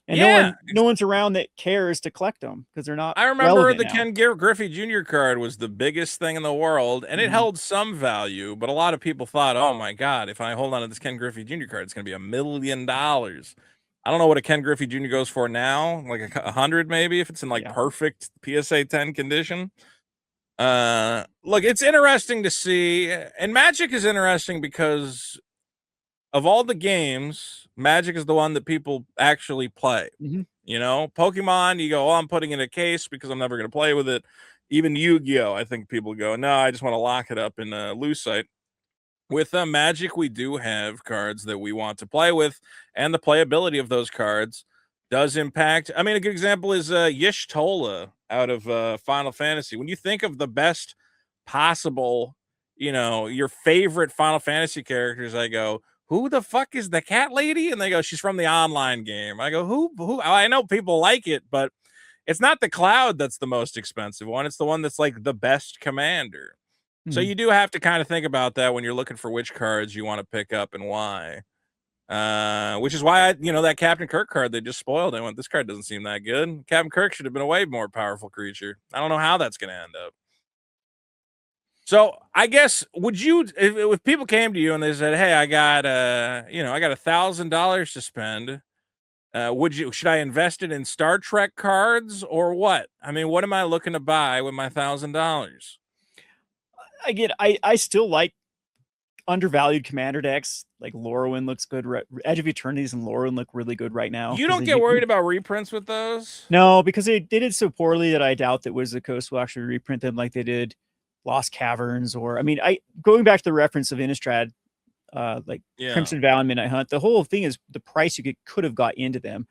[SPEAKER 2] And
[SPEAKER 1] Yeah,
[SPEAKER 2] no one's around that cares to collect them because they're not.
[SPEAKER 1] I remember the Ken Griffey Jr. card was the biggest thing in the world, and it held some value, but a lot of people thought, oh my God, if I hold on to this Ken Griffey Jr. card, it's going to be $1 million. I don't know what a Ken Griffey Jr. goes for now, like 100 maybe, if it's in like perfect PSA 10 condition. Look, it's interesting to see, and Magic is interesting because of all the games, Magic is the one that people actually play. Pokemon, you go, oh, I'm putting in a case because I'm never going to play with it. Even Yu-Gi-Oh, I think people go, no, I just want to lock it up in a Lucite. With Magic, we do have cards that we want to play with, and the playability of those cards does impact. I mean, a good example is Yish Tola out of Final Fantasy. When you think of the best possible, your favorite Final Fantasy characters, I go, who the fuck is the cat lady? And they go, she's from the online game. I go, who? I know people like it, but it's not the Cloud that's the most expensive one. It's the one that's like the best commander. So you do have to kind of think about that when you're looking for which cards you want to pick up and why. Which is why that Captain Kirk card they just spoiled. I went, this card doesn't seem that good. Captain Kirk should have been a way more powerful creature. I don't know how that's going to end up. So I guess, would you, if people came to you and they said, hey, I got $1,000 to spend, should I invest it in Star Trek cards or what? I mean, what am I looking to buy with my $1,000?
[SPEAKER 2] Again, I still like undervalued commander decks. Like Lorwyn looks good. Edge of Eternities and Lorwyn look really good right now.
[SPEAKER 1] You don't get worried about reprints with those?
[SPEAKER 2] No, because they did so poorly that I doubt that Wizard of the Coast will actually reprint them like they did Lost Caverns, or going back to the reference of Innistrad, Crimson Vow and Midnight Hunt. The whole thing is the price you could have got into them.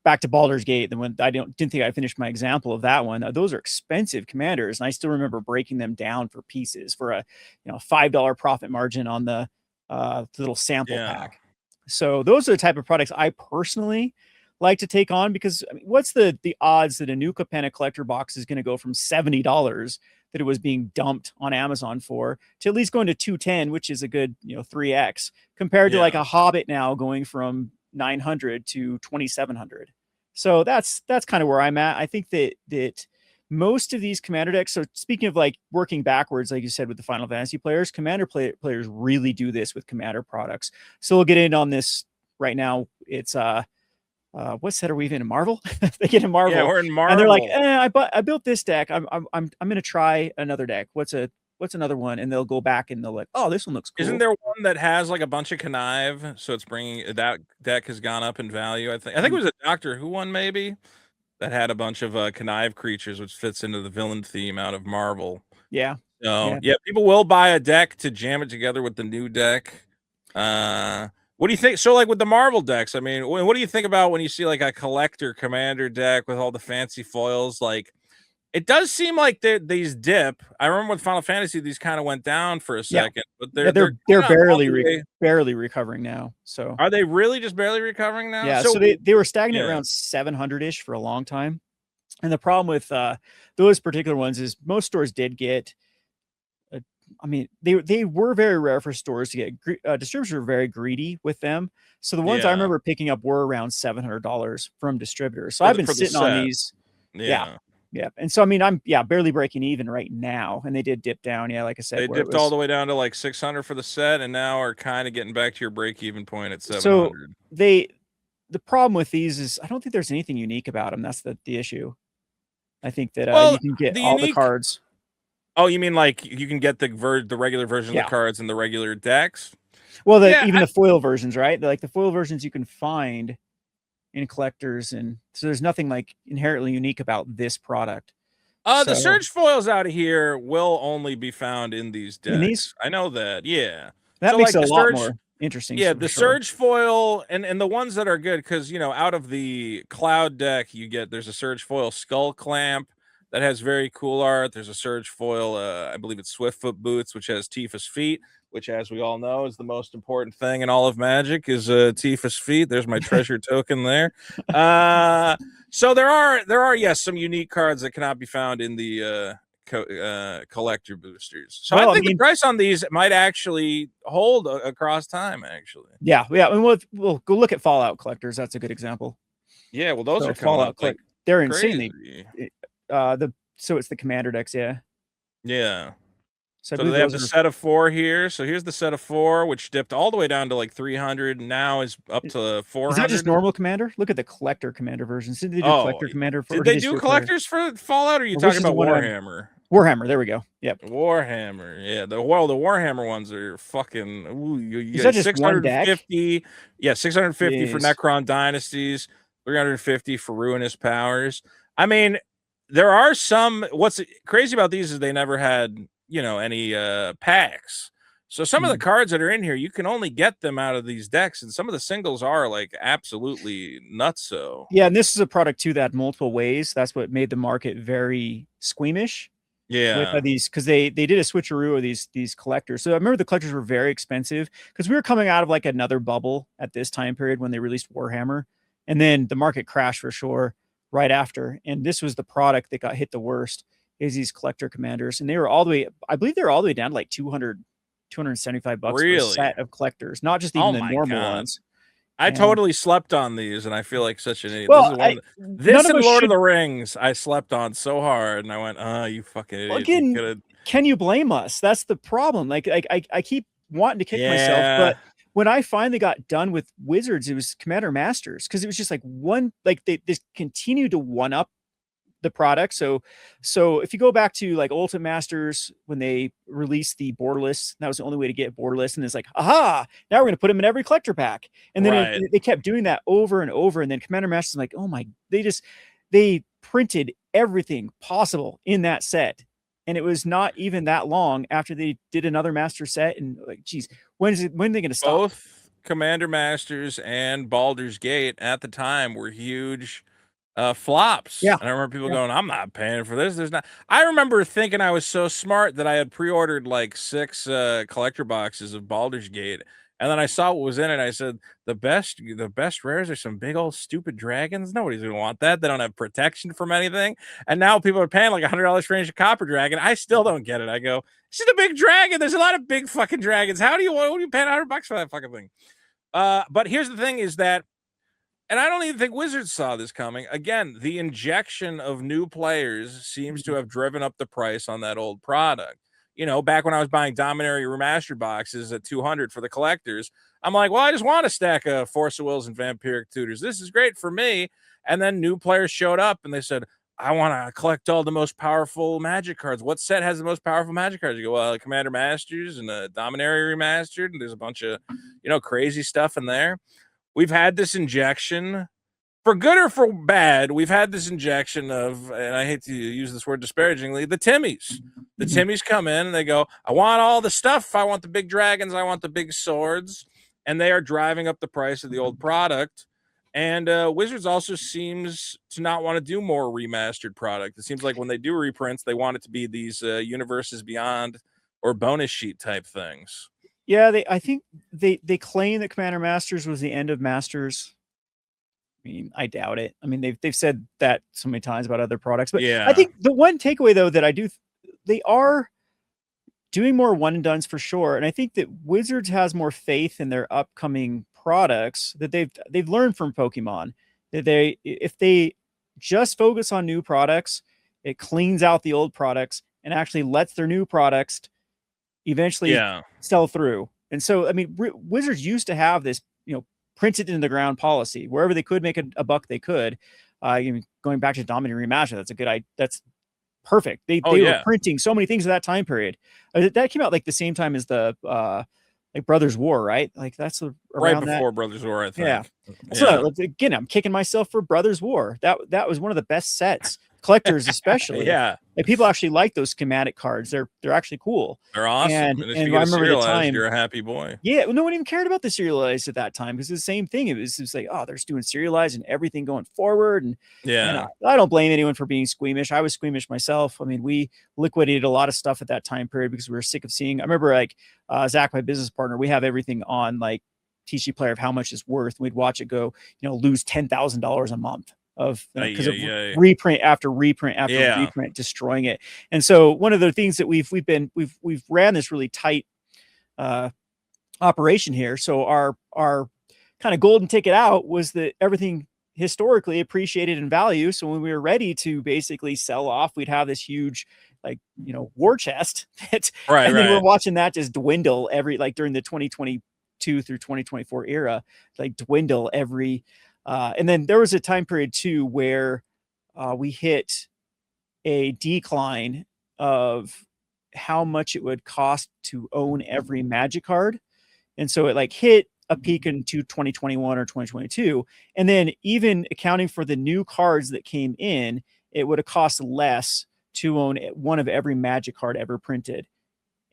[SPEAKER 2] Back to Baldur's Gate, then when I didn't think I finished my example of that one. Those are expensive commanders, and I still remember breaking them down for pieces for a $5 profit margin on the little sample pack. So those are the type of products I personally like to take on, because what's the odds that a new Capenna collector box is going to go from $70 that it was being dumped on Amazon for to at least going to $210, which is a good 3x compared to like a Hobbit now going from $900 to $2,700. So that's kind of where I'm at. I think that most of these commander decks, so speaking of like working backwards, like you said, with the Final Fantasy players, commander players really do this with commander products. So we'll get in on this right now. It's what set are we in? Marvel? They get in Marvel.
[SPEAKER 1] Yeah, we're in Marvel.
[SPEAKER 2] And they're like, I built this deck. I'm gonna try another deck. What's another one? And they'll go back and they'll like, oh, this one looks cool.
[SPEAKER 1] Isn't there one that has like a bunch of connive? So it's bringing that deck has gone up in value. I think it was a Doctor Who one maybe that had a bunch of connive creatures, which fits into the villain theme out of Marvel.
[SPEAKER 2] Yeah.
[SPEAKER 1] So yeah, people will buy a deck to jam it together with the new deck. What do you think? So like with the Marvel decks, I mean, what do you think about when you see like a collector commander deck with all the fancy foils? Like, it does seem like these dip. I remember with Final Fantasy, these kind of went down for a second, but they're
[SPEAKER 2] barely recovering now. So
[SPEAKER 1] are they really just barely recovering now?
[SPEAKER 2] Yeah. So they were stagnant around 700-ish for a long time. And the problem with those particular ones is most stores did get, they were very rare for stores to get. Distributors were very greedy with them. So the ones I remember picking up were around $700 from distributors. So I've been sitting on these. Yeah. And so, I'm barely breaking even right now. And they did dip down. Yeah. Like I said,
[SPEAKER 1] they dipped all the way down to like 600 for the set and now are kind of getting back to your break even point at 700.
[SPEAKER 2] So the problem with these is I don't think there's anything unique about them. That's the issue. I think that you can get all the cards.
[SPEAKER 1] Oh, you mean like you can get the regular version of the cards in the regular decks?
[SPEAKER 2] Well, even the foil versions, right? Like the foil versions you can find in collectors, and so there's nothing like inherently unique about this product.
[SPEAKER 1] The Surge foils out of here will only be found in these decks. I know that. Yeah,
[SPEAKER 2] that makes it a lot more interesting.
[SPEAKER 1] Yeah, the Surge foil and the ones that are good, because out of the Cloud deck there's a Surge foil Skull Clamp. that has very cool art. There's a Surge foil, I believe it's Swiftfoot boots, which has Tifa's feet, which, as we all know, is the most important thing in all of Magic is Tifa's feet. There's my treasure token there. So there are yes some unique cards that cannot be found in the collector boosters. So
[SPEAKER 2] Well,
[SPEAKER 1] I think the price on these might actually hold across time. Actually,
[SPEAKER 2] yeah, and we'll go look at Fallout collectors. That's a good example.
[SPEAKER 1] Yeah, well, those
[SPEAKER 2] So
[SPEAKER 1] are coming up like
[SPEAKER 2] they're
[SPEAKER 1] crazy.
[SPEAKER 2] insanely. So it's the commander decks, yeah.
[SPEAKER 1] Yeah.
[SPEAKER 2] So
[SPEAKER 1] they have the set of 4 here. So here's the set of 4, which dipped all the way down to like 300, and now is up to 400.
[SPEAKER 2] Is that just normal commander? Look at the collector commander versions. Did they do collector commander?
[SPEAKER 1] Did they do collectors for Fallout? Or are you talking about Warhammer?
[SPEAKER 2] Warhammer. There we go. Yep.
[SPEAKER 1] Warhammer. Yeah. The Warhammer ones are fucking. Ooh, you
[SPEAKER 2] is that just 650?
[SPEAKER 1] Yeah, 650 for Necron Dynasties, 350 for Ruinous Powers. I mean, there are some. What's crazy about these is they never had any packs. So some of the cards that are in here, you can only get them out of these decks, and some of the singles are like absolutely nutso.
[SPEAKER 2] Yeah, and this is a product too that had multiple ways. That's what made the market very squeamish.
[SPEAKER 1] Yeah,
[SPEAKER 2] with these, because they did a switcheroo of these collectors. So I remember the collectors were very expensive because we were coming out of like another bubble at this time period when they released Warhammer, and then the market crashed for sure right after. And this was the product that got hit the worst, is these collector commanders, and they were all the way, I believe they're all the way down to like $275 for a set of collectors, not just even the normal ones.
[SPEAKER 1] I totally slept on these, and I feel like such an idiot.
[SPEAKER 2] Well,
[SPEAKER 1] this and Lord of the Rings, I slept on so hard, and I went, "Oh, you fucking idiot!"
[SPEAKER 2] Again, can you blame us? That's the problem. Like, I keep wanting to kick myself, but when I finally got done with Wizards, it was Commander Masters, because it was just like they just continue to one up the product. So if you go back to like Ultimate Masters, when they released the borderless, that was the only way to get borderless, and it's like, aha, now we're going to put them in every collector pack. And then they kept doing that over and over, and then Commander Masters, like, oh my, they printed everything possible in that set, and it was not even that long after they did another master set, and like, geez, when are they going to stop?
[SPEAKER 1] Both Commander Masters and Baldur's Gate at the time were huge flops.
[SPEAKER 2] Yeah.
[SPEAKER 1] And I remember people going, I'm not paying for this. There's not. I remember thinking I was so smart that I had pre-ordered like 6 collector boxes of Baldur's Gate. And then I saw what was in it. I said, the best rares are some big old stupid dragons. Nobody's gonna want that. They don't have protection from anything. And now people are paying like $100 for a copper dragon. I still don't get it. I go, it's just a big dragon. There's a lot of big fucking dragons. What are you paying $100 for that fucking thing? But here's the thing is that, and I don't even think Wizards saw this coming. Again, the injection of new players seems to have driven up the price on that old product. Back when I was buying Dominaria Remastered boxes at $200 for the collectors, I'm like, well, I just want a stack of Force of Wills and Vampiric Tutors. This is great for me. And then new players showed up and they said, I want to collect all the most powerful Magic cards. What set has the most powerful Magic cards? You go, well, Commander Masters and Dominaria Remastered, and there's a bunch of, crazy stuff in there. We've had this injection, for good or for bad, we've had this injection of, and I hate to use this word disparagingly, the Timmies. The Timmies come in and they go, I want all the stuff. I want the big dragons. I want the big swords. And they are driving up the price of the old product. And Wizards also seems to not want to do more remastered product. It seems like when they do reprints, they want it to be these Universes Beyond or bonus sheet type things.
[SPEAKER 2] Yeah, I think they claim that Commander Masters was the end of Masters. I mean, I doubt it. I mean, they've said that so many times about other products, but yeah. I think the one takeaway though that I do, they are doing more one and dones for sure, and I think that Wizards has more faith in their upcoming products that they've learned from Pokemon. That if they just focus on new products, it cleans out the old products and actually lets their new products eventually sell through. And so, I mean, Wizards used to have this, printed in the ground policy. Wherever they could make a buck, they could. Going back to Dominaria Remastered, that's perfect. They were printing so many things at that time period. That came out like the same time as the like Brothers War, right? Like that's
[SPEAKER 1] right before Brothers War, I think.
[SPEAKER 2] Yeah. So again, I'm kicking myself for Brothers War. That was one of the best sets, collectors especially.
[SPEAKER 1] Yeah.
[SPEAKER 2] Like people actually like those schematic cards. They're actually cool.
[SPEAKER 1] They're awesome. And if you
[SPEAKER 2] I
[SPEAKER 1] get a
[SPEAKER 2] remember the
[SPEAKER 1] serialized,
[SPEAKER 2] time.
[SPEAKER 1] you're a happy boy.
[SPEAKER 2] Yeah, no one even cared about the serialized at that time because it's the same thing. It was like, oh, they're just doing serialized and everything going forward. And
[SPEAKER 1] Yeah.
[SPEAKER 2] I don't blame anyone for being squeamish. I was squeamish myself. I mean, we liquidated a lot of stuff at that time period because we were sick of seeing. I remember like Zach, my business partner, we have everything on like TC Player of how much it's worth. We'd watch it go, lose $10,000 a month of because of reprint after reprint after reprint, destroying it. And so one of the things that we've ran this really tight operation here. So our kind of golden ticket out was that everything historically appreciated in value. So when we were ready to basically sell off, we'd have this huge war chest that, and then we're watching that just dwindle every, like during the 2022 through 2024 era, like dwindle every and then there was a time period too where we hit a decline of how much it would cost to own every Magic card. And so it like hit a peak into 2021 or 2022. And then even accounting for the new cards that came in, it would have cost less to own one of every Magic card ever printed.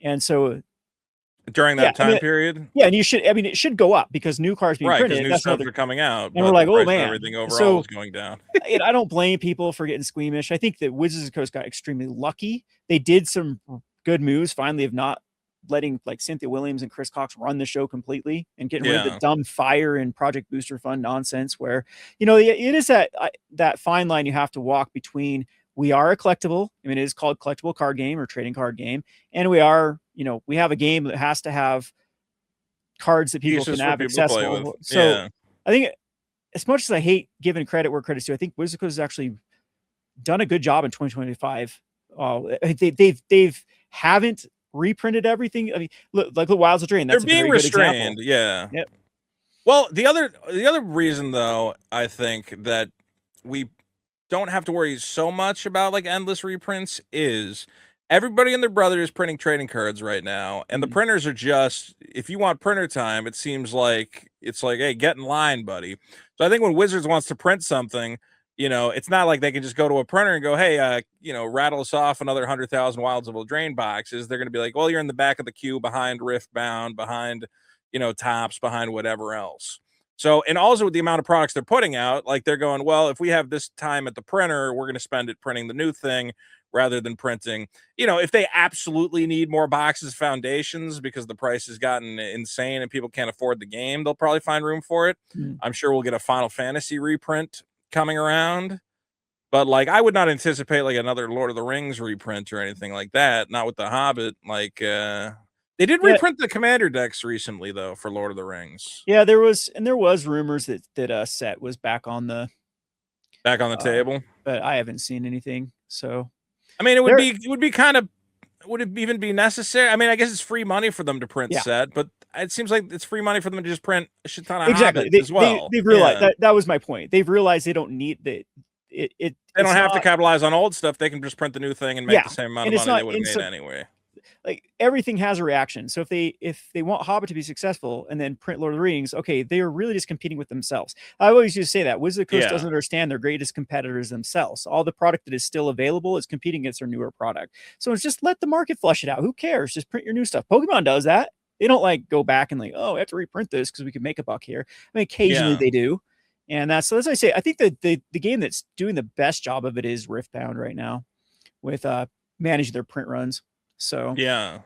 [SPEAKER 2] And so
[SPEAKER 1] during that time period.
[SPEAKER 2] Yeah, and it should go up because new cards being printed.
[SPEAKER 1] Because new subs are coming out.
[SPEAKER 2] And we're like, oh man,
[SPEAKER 1] everything overall is going down.
[SPEAKER 2] I don't blame people for getting squeamish. I think that Wizards of the Coast got extremely lucky. They did some good moves finally of not letting like Cynthia Williams and Chris Cox run the show completely and getting rid of the dumb fire and Project Booster Fund nonsense where, it is that fine line you have to walk between we are a collectible. I mean, it is called collectible card game or trading card game. And we are, we have a game that has to have cards that people can have accessible. So I think as much as I hate giving credit where credit's due, I think Wizards of the Coast has actually done a good job in 2025. They've haven't reprinted everything. I mean, look, like the Wilds of Drain.
[SPEAKER 1] They're being restrained. Yeah.
[SPEAKER 2] Yep.
[SPEAKER 1] Well, the other reason though, I think that we don't have to worry so much about like endless reprints is everybody and their brother is printing trading cards right now, and the printers are just, if you want printer time, it seems like it's like, hey, get in line, buddy. So I think when Wizards wants to print something, it's not like they can just go to a printer and go, hey, rattle us off another 100,000 Wilds of Eldraine boxes. They're going to be like, well, you're in the back of the queue behind Riftbound, behind, Tops, behind whatever else. So, and also with the amount of products they're putting out, like they're going, well, if we have this time at the printer, we're going to spend it printing the new thing rather than printing. If they absolutely need more boxes, foundations, because the price has gotten insane and people can't afford the game, they'll probably find room for it. I'm sure we'll get a Final Fantasy reprint coming around, but like I would not anticipate like another Lord of the Rings reprint or anything like that. Not with the Hobbit. Like they did reprint the Commander decks recently though for Lord of the Rings.
[SPEAKER 2] Yeah, there was rumors that Set was back on the
[SPEAKER 1] table,
[SPEAKER 2] but I haven't seen anything. So
[SPEAKER 1] I mean, would it even be necessary? I mean, I guess it's free money for them to print Set, but it seems like it's free money for them to just print a shit ton of Hobbits as well.
[SPEAKER 2] They've realized that was my point. They've realized they don't need the
[SPEAKER 1] they don't have to capitalize on old stuff. They can just print the new thing and make the same amount of money they would have made anyway.
[SPEAKER 2] Like everything has a reaction. So if they want Hobbit to be successful and then print Lord of the Rings, okay, they are really just competing with themselves. I always used to say that Wizards of the Coast doesn't understand their greatest competitors themselves. All the product that is still available is competing against their newer product. So it's just let the market flush it out. Who cares? Just print your new stuff. Pokemon does that. They don't like go back and like, oh, we have to reprint this because we can make a buck here. I mean, occasionally they do. And that's, so as I say, I think that the game that's doing the best job of it is Riftbound right now with managing their print runs. So
[SPEAKER 1] yeah,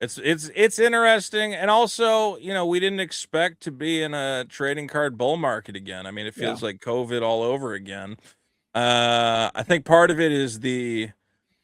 [SPEAKER 1] it's interesting. And also, we didn't expect to be in a trading card bull market again. I mean, it feels like COVID all over again. I think part of it is the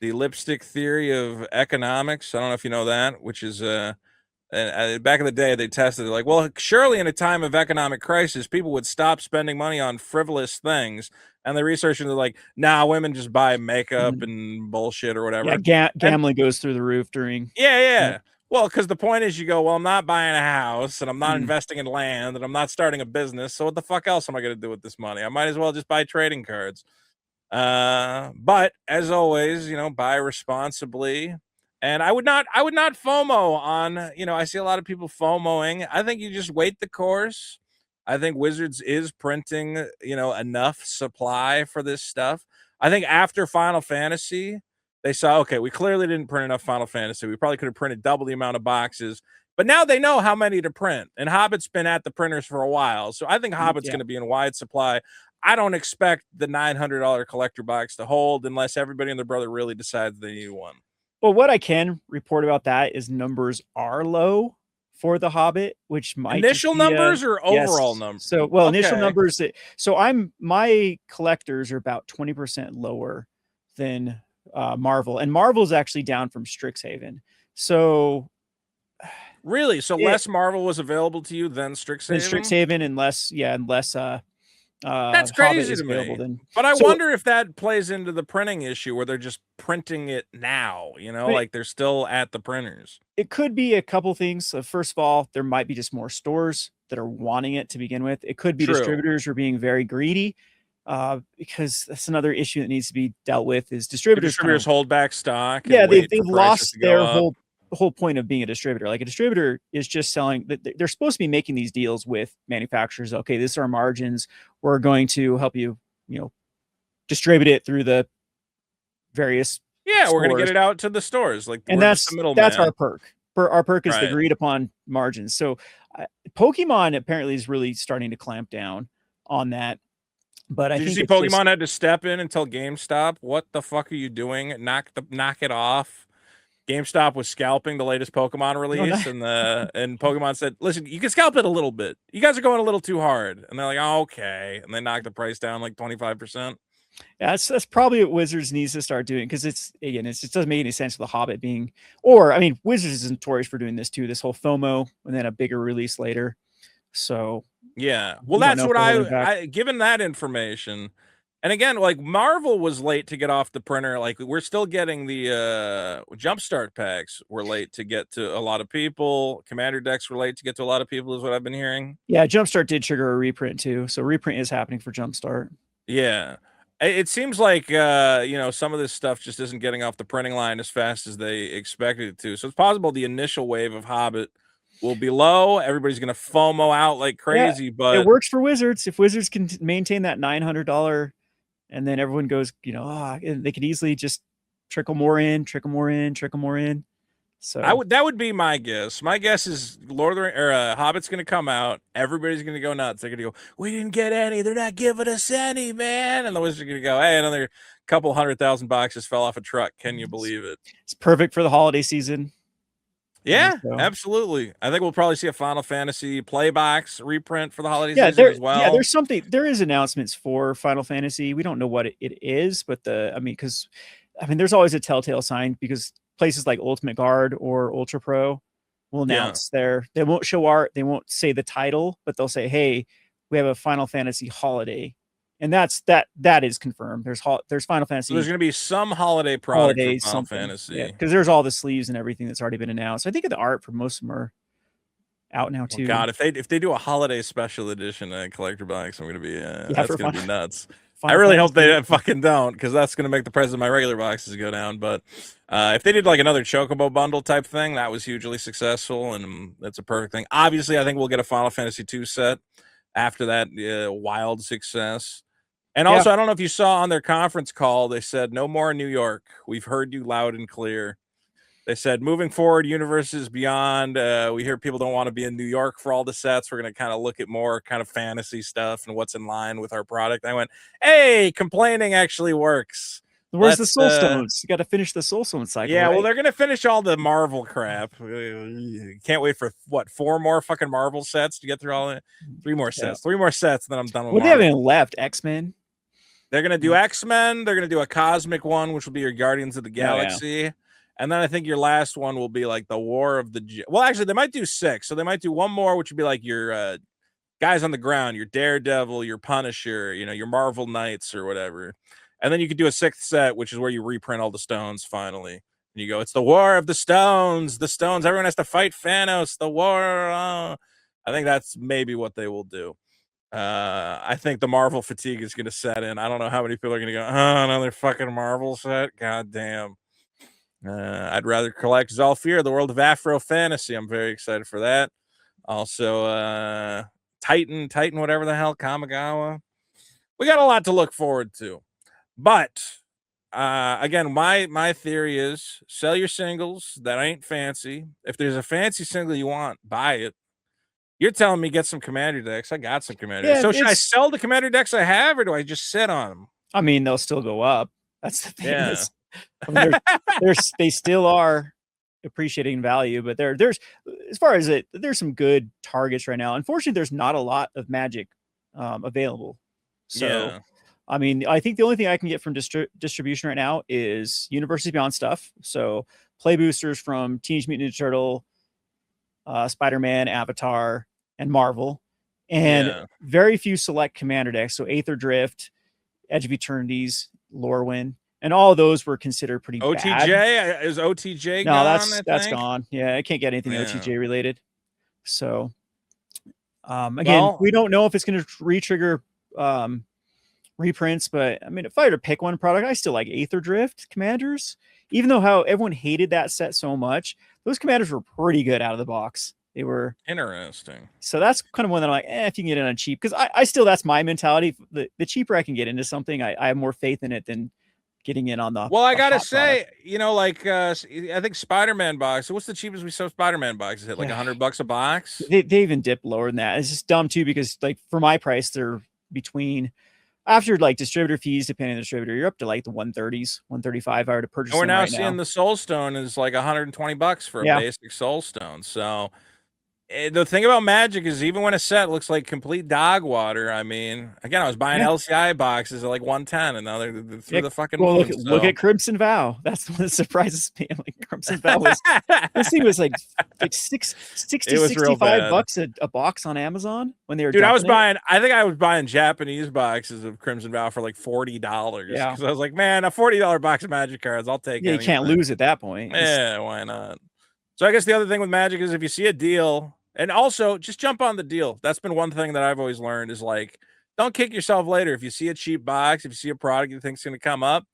[SPEAKER 1] lipstick theory of economics. I don't know if you know that, which is back in the day they tested it like, well, surely in a time of economic crisis people would stop spending money on frivolous things, and the researchers are like, nah, women just buy makeup and bullshit or whatever.
[SPEAKER 2] Gambling goes through the roof during
[SPEAKER 1] well, because the point is, you go, well, I'm not buying a house and I'm not investing in land and I'm not starting a business, so what the fuck else am I going to do with this money? I might as well just buy trading cards. But as always, buy responsibly. And I would not FOMO on, I see a lot of people FOMOing. I think you just wait the course. I think Wizards is printing, enough supply for this stuff. I think after Final Fantasy, They saw, okay, we clearly didn't print enough Final Fantasy. We probably could have printed double the amount of boxes. But now they know how many to print. And Hobbit's been at the printers for a while. So I think Hobbit's
[SPEAKER 2] Yeah.
[SPEAKER 1] going to be in wide supply. I don't expect the $900 collector box to hold unless everybody and their brother really decides they need one.
[SPEAKER 2] Well, what I can report about that is numbers are low for the Hobbit, which might just
[SPEAKER 1] Initial
[SPEAKER 2] be
[SPEAKER 1] numbers or overall
[SPEAKER 2] yes.
[SPEAKER 1] numbers?
[SPEAKER 2] So, well, initial
[SPEAKER 1] Okay.
[SPEAKER 2] numbers. So my collectors are about 20% lower than Marvel, and Marvel's actually down from Strixhaven. So
[SPEAKER 1] Really? So
[SPEAKER 2] it
[SPEAKER 1] less Marvel was available to you than
[SPEAKER 2] than
[SPEAKER 1] Strixhaven?
[SPEAKER 2] Strixhaven, unless
[SPEAKER 1] That's
[SPEAKER 2] Hobbit
[SPEAKER 1] crazy
[SPEAKER 2] is
[SPEAKER 1] to
[SPEAKER 2] available.
[SPEAKER 1] me.
[SPEAKER 2] Then
[SPEAKER 1] But I
[SPEAKER 2] so
[SPEAKER 1] wonder if that plays into the printing issue where they're just printing it now, you know,
[SPEAKER 2] but
[SPEAKER 1] like they're still at the printers.
[SPEAKER 2] it could be a couple things. First of all, there might be just more stores that are wanting it to begin with. It could be
[SPEAKER 1] True.
[SPEAKER 2] distributors are being very greedy, because that's another issue that needs to be dealt with. Is
[SPEAKER 1] Do
[SPEAKER 2] distributors kind
[SPEAKER 1] distributors
[SPEAKER 2] of
[SPEAKER 1] hold back stock
[SPEAKER 2] yeah
[SPEAKER 1] and wait for
[SPEAKER 2] they've
[SPEAKER 1] prices
[SPEAKER 2] lost
[SPEAKER 1] to go
[SPEAKER 2] their
[SPEAKER 1] up?
[SPEAKER 2] whole point of being a distributor. Like a distributor is just selling. They're supposed to be making these deals with manufacturers. Okay, this is our margins. We're going to help you, distribute it through the various
[SPEAKER 1] Yeah, we're gonna get
[SPEAKER 2] stores.
[SPEAKER 1] it out to the stores. Like
[SPEAKER 2] And
[SPEAKER 1] we're just a
[SPEAKER 2] that's our
[SPEAKER 1] middleman.
[SPEAKER 2] perk. Our perk is the
[SPEAKER 1] Right.
[SPEAKER 2] agreed upon margins. So Pokemon apparently is really starting to clamp down on that. But I
[SPEAKER 1] Did you
[SPEAKER 2] think
[SPEAKER 1] see
[SPEAKER 2] it's just
[SPEAKER 1] Pokemon had to step in and tell GameStop, "What the fuck are you doing? Knock it off." GameStop was scalping the latest Pokemon
[SPEAKER 2] no, no.
[SPEAKER 1] release, and Pokemon said, "Listen, you can scalp it a little bit. You guys are going a little too hard." And they're like, "Oh, okay," and they knocked the price down like 25%.
[SPEAKER 2] Yeah, that's probably what Wizards needs to start doing, because it just doesn't make any sense with the Hobbit being, or I mean, Wizards is notorious for doing this too. This whole FOMO and then a bigger release later. So
[SPEAKER 1] Yeah. Well,
[SPEAKER 2] we don't
[SPEAKER 1] that's
[SPEAKER 2] know if
[SPEAKER 1] what
[SPEAKER 2] they're holding back.
[SPEAKER 1] given that information. And again, like Marvel was late to get off the printer. Like we're still getting the jumpstart packs were late to get to a lot of people. Commander decks were late to get to a lot of people, is what I've been hearing.
[SPEAKER 2] Yeah, Jumpstart did trigger a reprint too. So reprint is happening for Jumpstart.
[SPEAKER 1] Yeah. It seems like some of this stuff just isn't getting off the printing line as fast as they expected it to. So it's possible the initial wave of Hobbit will be low. Everybody's gonna FOMO out like
[SPEAKER 2] Yeah,
[SPEAKER 1] crazy,
[SPEAKER 2] it
[SPEAKER 1] but
[SPEAKER 2] works for Wizards. If Wizards can maintain that $900, and then everyone goes, and they could easily just trickle more in, trickle more in, trickle more in. So
[SPEAKER 1] that would be my guess. My guess is Lord of the Hobbit's gonna come out. Everybody's gonna go nuts. They're gonna go, "We didn't get any. They're not giving us any, man." And the Wizards are gonna go, "Hey, another couple 100,000 boxes fell off a truck. Can you believe it?"
[SPEAKER 2] it's perfect for the holiday season.
[SPEAKER 1] Yeah,
[SPEAKER 2] So
[SPEAKER 1] absolutely. I think we'll probably see a Final Fantasy play box reprint for the holiday
[SPEAKER 2] yeah,
[SPEAKER 1] season as well.
[SPEAKER 2] there is announcements for Final Fantasy. We don't know what it is, but because there's always a telltale sign, because places like Ultimate Guard or Ultra Pro will
[SPEAKER 1] Yeah.
[SPEAKER 2] announce they won't show art, they won't say the title, but they'll say, "Hey, we have a Final Fantasy holiday." And that is confirmed. There's Final
[SPEAKER 1] So there's
[SPEAKER 2] Fantasy
[SPEAKER 1] gonna be some holiday product for
[SPEAKER 2] holiday
[SPEAKER 1] Final
[SPEAKER 2] something. Yeah,
[SPEAKER 1] Fantasy.
[SPEAKER 2] because there's all the sleeves and everything that's already been announced. I think the art for most of them are out now
[SPEAKER 1] Oh
[SPEAKER 2] too.
[SPEAKER 1] god, if they do a holiday special edition collector box, I'm gonna be
[SPEAKER 2] Yeah,
[SPEAKER 1] that's
[SPEAKER 2] for
[SPEAKER 1] gonna be nuts. I
[SPEAKER 2] Final
[SPEAKER 1] really hope
[SPEAKER 2] Fantasy.
[SPEAKER 1] they fucking don't, because that's gonna make the price of my regular boxes go down. But if they did like another Chocobo bundle type thing, that was hugely successful, and that's a perfect thing. Obviously, I think we'll get a Final Fantasy 2 set after that wild success. And
[SPEAKER 2] Yeah,
[SPEAKER 1] also, I don't know if you saw on their conference call, they said, "No more New York. We've heard you loud and clear." They said, "Moving forward, universes beyond. We hear people don't want to be in New York for all the sets. We're going to kind of look at more kind of fantasy stuff and what's in line with our product." I went, "Hey, complaining actually works.
[SPEAKER 2] where's the
[SPEAKER 1] Let's
[SPEAKER 2] Soul Stones? You got to finish the Soul Stone cycle,
[SPEAKER 1] yeah, well,
[SPEAKER 2] right?
[SPEAKER 1] they're gonna finish all the Marvel crap. Can't wait for what, 4 more fucking Marvel sets to get through all it.
[SPEAKER 2] Yeah.
[SPEAKER 1] 3 more sets, and then I'm done with
[SPEAKER 2] What do they have
[SPEAKER 1] Marvel.
[SPEAKER 2] left? X-Men?
[SPEAKER 1] They're gonna do X-Men. They're gonna do a cosmic one, which will be your Guardians of the
[SPEAKER 2] Oh yeah.
[SPEAKER 1] Galaxy, and then I think your last one will be like the War of the. Well, actually, they might do 6. So they might do one more, which would be like your guys on the ground, your Daredevil, your Punisher, your Marvel Knights or whatever, and then you could do a 6th set, which is where you reprint all the stones finally. And you go, it's the War of the Stones. The stones. Everyone has to fight Thanos. The war. I think that's maybe what they will do. I think the Marvel fatigue is going to set in. I don't know how many people are going to go, "Oh, another fucking Marvel set. God damn." I'd rather collect Zalfir, the World of Afro Fantasy. I'm very excited for that. Also, Titan, whatever the hell, Kamigawa. We got a lot to look forward to. But again, my theory is sell your singles that ain't fancy. If there's a fancy single you want, buy it. You're telling me get some commander decks. I got some commander decks.
[SPEAKER 2] Yeah,
[SPEAKER 1] So should I sell the commander decks I have, or do I just sit on them?
[SPEAKER 2] I mean, they'll still go up. That's the thing.
[SPEAKER 1] Yeah.
[SPEAKER 2] I mean, they still are appreciating value, but there's as far as there's some good targets right now. Unfortunately, there's not a lot of Magic available. So,
[SPEAKER 1] yeah.
[SPEAKER 2] I mean, I think the only thing I can get from distribution right now is Universes Beyond stuff. So, play boosters from Teenage Mutant Ninja Turtle, Spider-Man, Avatar, and Marvel, and very few select commander decks. So, Aether Drift, Edge of Eternities, Lorwyn, and all of those were considered pretty
[SPEAKER 1] OTJ
[SPEAKER 2] bad.
[SPEAKER 1] is OTJ
[SPEAKER 2] No,
[SPEAKER 1] gone?
[SPEAKER 2] that's gone. Yeah, I can't get anything OTJ related. So, again, we don't know if it's going to re-trigger reprints, but I mean, if I were to pick one product, I still like Aether Drift Commanders, even though how everyone hated that set so much. Those Commanders were pretty good out of the box. They were
[SPEAKER 1] interesting.
[SPEAKER 2] So that's kind of one that I'm like, if you can get it on cheap, because I still, that's my mentality. The cheaper I can get into something, I have more faith in it than getting in on the.
[SPEAKER 1] Well, I gotta say, you know, like I think Spider-Man box. What's the cheapest we sell Spider-Man boxes? Hit like $100 a box.
[SPEAKER 2] They even dip lower than that. It's just dumb too, because like for my price, they're between, after like distributor fees, depending on the distributor, you're up to like the 130s, 135. If I were to purchase.
[SPEAKER 1] And we're now seeing the Soul Stone is like $120 for a basic Soul Stone. So the thing about Magic is, even when a set looks like complete dog water, I mean, again, I was buying LCI boxes at like 110, and now they're through the fucking moon.
[SPEAKER 2] Look at Crimson Vow. That's the one that surprises me. Like Crimson Vow was, this thing was like 60, 65 bucks a box on Amazon when they were.
[SPEAKER 1] Dude, I think I was buying Japanese boxes of Crimson Vow for like $40.
[SPEAKER 2] Yeah,
[SPEAKER 1] because I was like, man, a $40 box of Magic cards, I'll take.
[SPEAKER 2] Yeah, you can't lose at that point.
[SPEAKER 1] Yeah, why not? So I guess the other thing with Magic is if you see a deal. And also, just jump on the deal. That's been one thing that I've always learned is like, don't kick yourself later. If you see a cheap box, if you see a product you think's going to come up,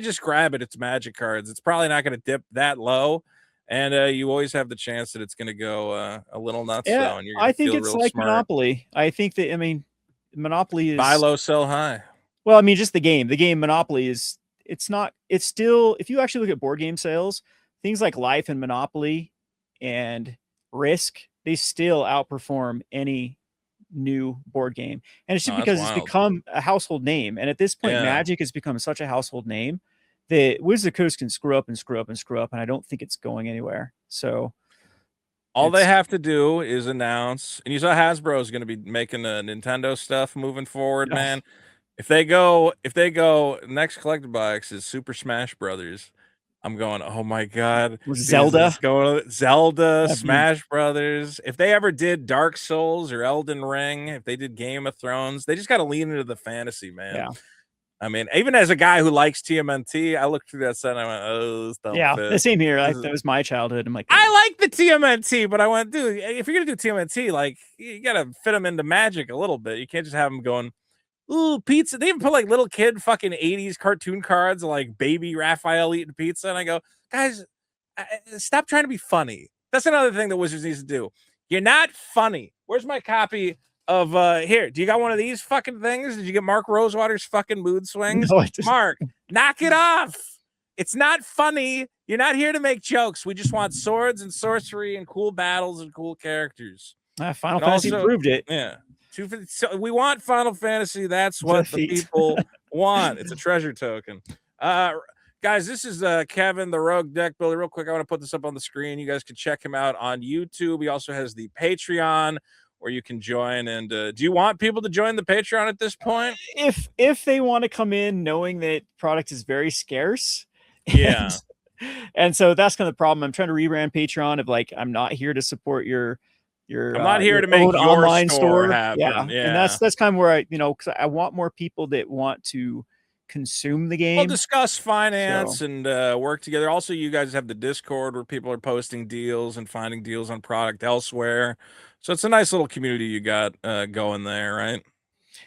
[SPEAKER 1] just grab it. It's Magic cards. It's probably not going to dip that low. And you always have the chance that it's going to go a little nuts.
[SPEAKER 2] Yeah,
[SPEAKER 1] and
[SPEAKER 2] I think it's like smart. Monopoly. I think that, I mean, Monopoly is...
[SPEAKER 1] buy low, sell high.
[SPEAKER 2] Well, I mean, just the game. The game Monopoly is... It's still... If you actually look at board game sales, things like Life and Monopoly and Risk... they still outperform any new board game. And it's just because it's become a household name. And at this point, Magic has become such a household name that Wizards of the Coast can screw up and screw up and screw up. And I don't think it's going anywhere. So
[SPEAKER 1] all they have to do is announce, and you saw Hasbro is going to be making the Nintendo stuff moving forward, man. If they go next collector box is Super Smash Brothers. I'm going, oh my God.
[SPEAKER 2] Zelda,
[SPEAKER 1] Smash Brothers. If they ever did Dark Souls or Elden Ring, if they did Game of Thrones, they just got to lean into the fantasy, man.
[SPEAKER 2] Yeah.
[SPEAKER 1] I mean, even as a guy who likes TMNT, I looked through that set and I went, oh, this don't fit.
[SPEAKER 2] The same here. That was my childhood. I'm like,
[SPEAKER 1] I like the TMNT, but I went, dude, if you're going to do TMNT, like, you got to fit them into Magic a little bit. You can't just have them going, ooh, pizza. They even put like little kid fucking 80s cartoon cards, like baby Raphael eating pizza. And I go, guys, stop trying to be funny. That's another thing that Wizards needs to do. You're not funny. Where's my copy of here? Do you got one of these fucking things? Did you get Mark Rosewater's fucking mood swings?
[SPEAKER 2] No,
[SPEAKER 1] Mark, knock it off. It's not funny. You're not here to make jokes. We just want swords and sorcery and cool battles and cool characters.
[SPEAKER 2] Final Fantasy proved it.
[SPEAKER 1] Yeah. So we want Final Fantasy. That's what the people want. It's a treasure token. Guys, this is Kevin, the Rogue Deck Builder. Real quick, I want to put this up on the screen. You guys can check him out on YouTube. He also has the Patreon where you can join. And do you want people to join the Patreon at this point?
[SPEAKER 2] If they want to come in knowing that product is very scarce.
[SPEAKER 1] Yeah.
[SPEAKER 2] And so that's kind of the problem. I'm trying to rebrand Patreon of like, I'm not here to support your
[SPEAKER 1] I'm not here to make your online store happen.
[SPEAKER 2] Yeah. And that's kind of where I, because I want more people that want to consume the game.
[SPEAKER 1] We'll discuss finance and work together. Also, you guys have the Discord where people are posting deals and finding deals on product elsewhere. So it's a nice little community you got going there, right?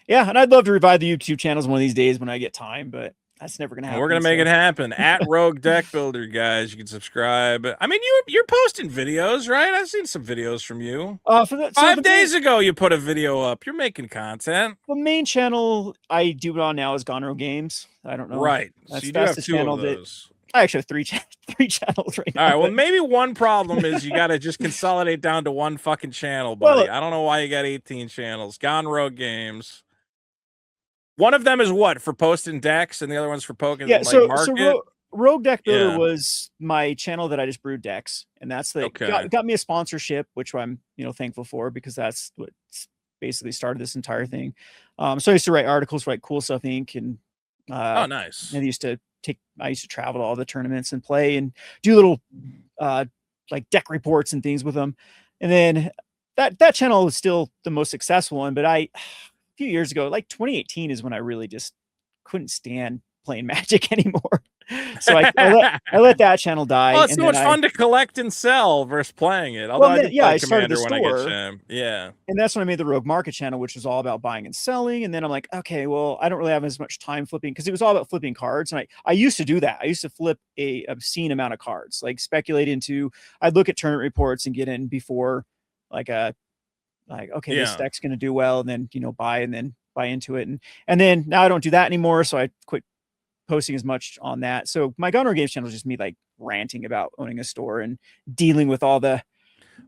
[SPEAKER 2] Yeah, and I'd love to revive the YouTube channels one of these days when I get time, but That's never gonna happen.
[SPEAKER 1] We're gonna make it happen at Rogue Deck Builder, guys. You can subscribe. I mean, you're posting videos, right? I've seen some videos from you.
[SPEAKER 2] For the
[SPEAKER 1] 5 days ago, you put a video up. You're making content.
[SPEAKER 2] The main channel I do it on now is Gonro Games. I don't know.
[SPEAKER 1] Right. So you do have two of those.
[SPEAKER 2] I actually have three channels right now.
[SPEAKER 1] All right. Well, maybe one problem is you got to just consolidate down to one fucking channel, buddy. Well, I don't know why you got 18 channels. Gonro Games. One of them is what, for posting decks, and the other one's for poking.
[SPEAKER 2] Yeah. So Rogue Deck Builder was my channel that I just brewed decks, and that's got me a sponsorship, which I'm thankful for, because that's what basically started this entire thing. So I used to write articles for like Cool Stuff Inc. and
[SPEAKER 1] oh, nice.
[SPEAKER 2] And I used to travel to all the tournaments and play and do little like deck reports and things with them. And then that channel was still the most successful one, but a few years ago, like 2018 is when I really just couldn't stand playing Magic anymore. So I let that channel die.
[SPEAKER 1] Well, it's so much fun to collect and sell versus playing it.
[SPEAKER 2] Although I started the store.
[SPEAKER 1] Yeah.
[SPEAKER 2] And that's when I made the Rogue Market channel, which was all about buying and selling. And then I'm like, okay, well, I don't really have as much time flipping, because it was all about flipping cards. And I used to do that. I used to flip a obscene amount of cards, like speculate into, I'd look at tournament reports and get in before okay, this deck's going to do well, and then, buy into it. And then now I don't do that anymore. So I quit posting as much on that. So my Gonro Games channel is just me like ranting about owning a store and dealing with all the.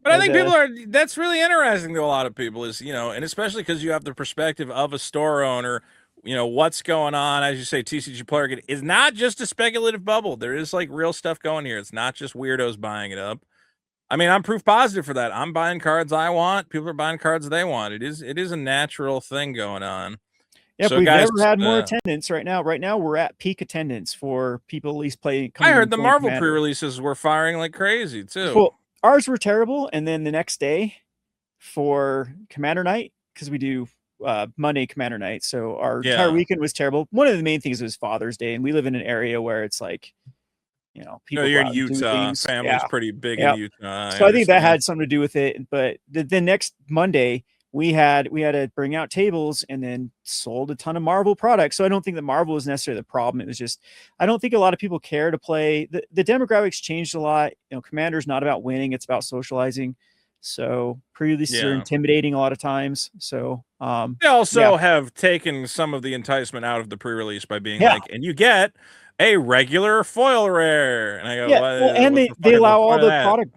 [SPEAKER 1] But I think that's really interesting to a lot of people, is, and especially because you have the perspective of a store owner, what's going on. As you say, TCG Player is not just a speculative bubble. There is like real stuff going here. It's not just weirdos buying it up. I mean, I'm proof positive for that. I'm buying cards I want. People are buying cards they want. It is a natural thing going on.
[SPEAKER 2] Yeah, so we've never had more attendance right now. Right now, we're at peak attendance for people at least playing.
[SPEAKER 1] I heard the Marvel pre-releases were firing like crazy too.
[SPEAKER 2] Well, ours were terrible, and then the next day for Commander Night, because we do Monday Commander Night, so our entire weekend was terrible. One of the main things was Father's Day, and we live in an area where it's like, people.
[SPEAKER 1] You're in Utah. Family's pretty big in Utah.
[SPEAKER 2] So I think that had something to do with it. But the next Monday, we had to bring out tables and then sold a ton of Marvel products. So I don't think that Marvel was necessarily the problem. It was just, I don't think a lot of people care to play. The demographics changed a lot. Commander's not about winning. It's about socializing. So pre-releases are intimidating a lot of times. So
[SPEAKER 1] they also have taken some of the enticement out of the pre-release by being like, and you get a regular foil rare. And I go,
[SPEAKER 2] and they allow all the product.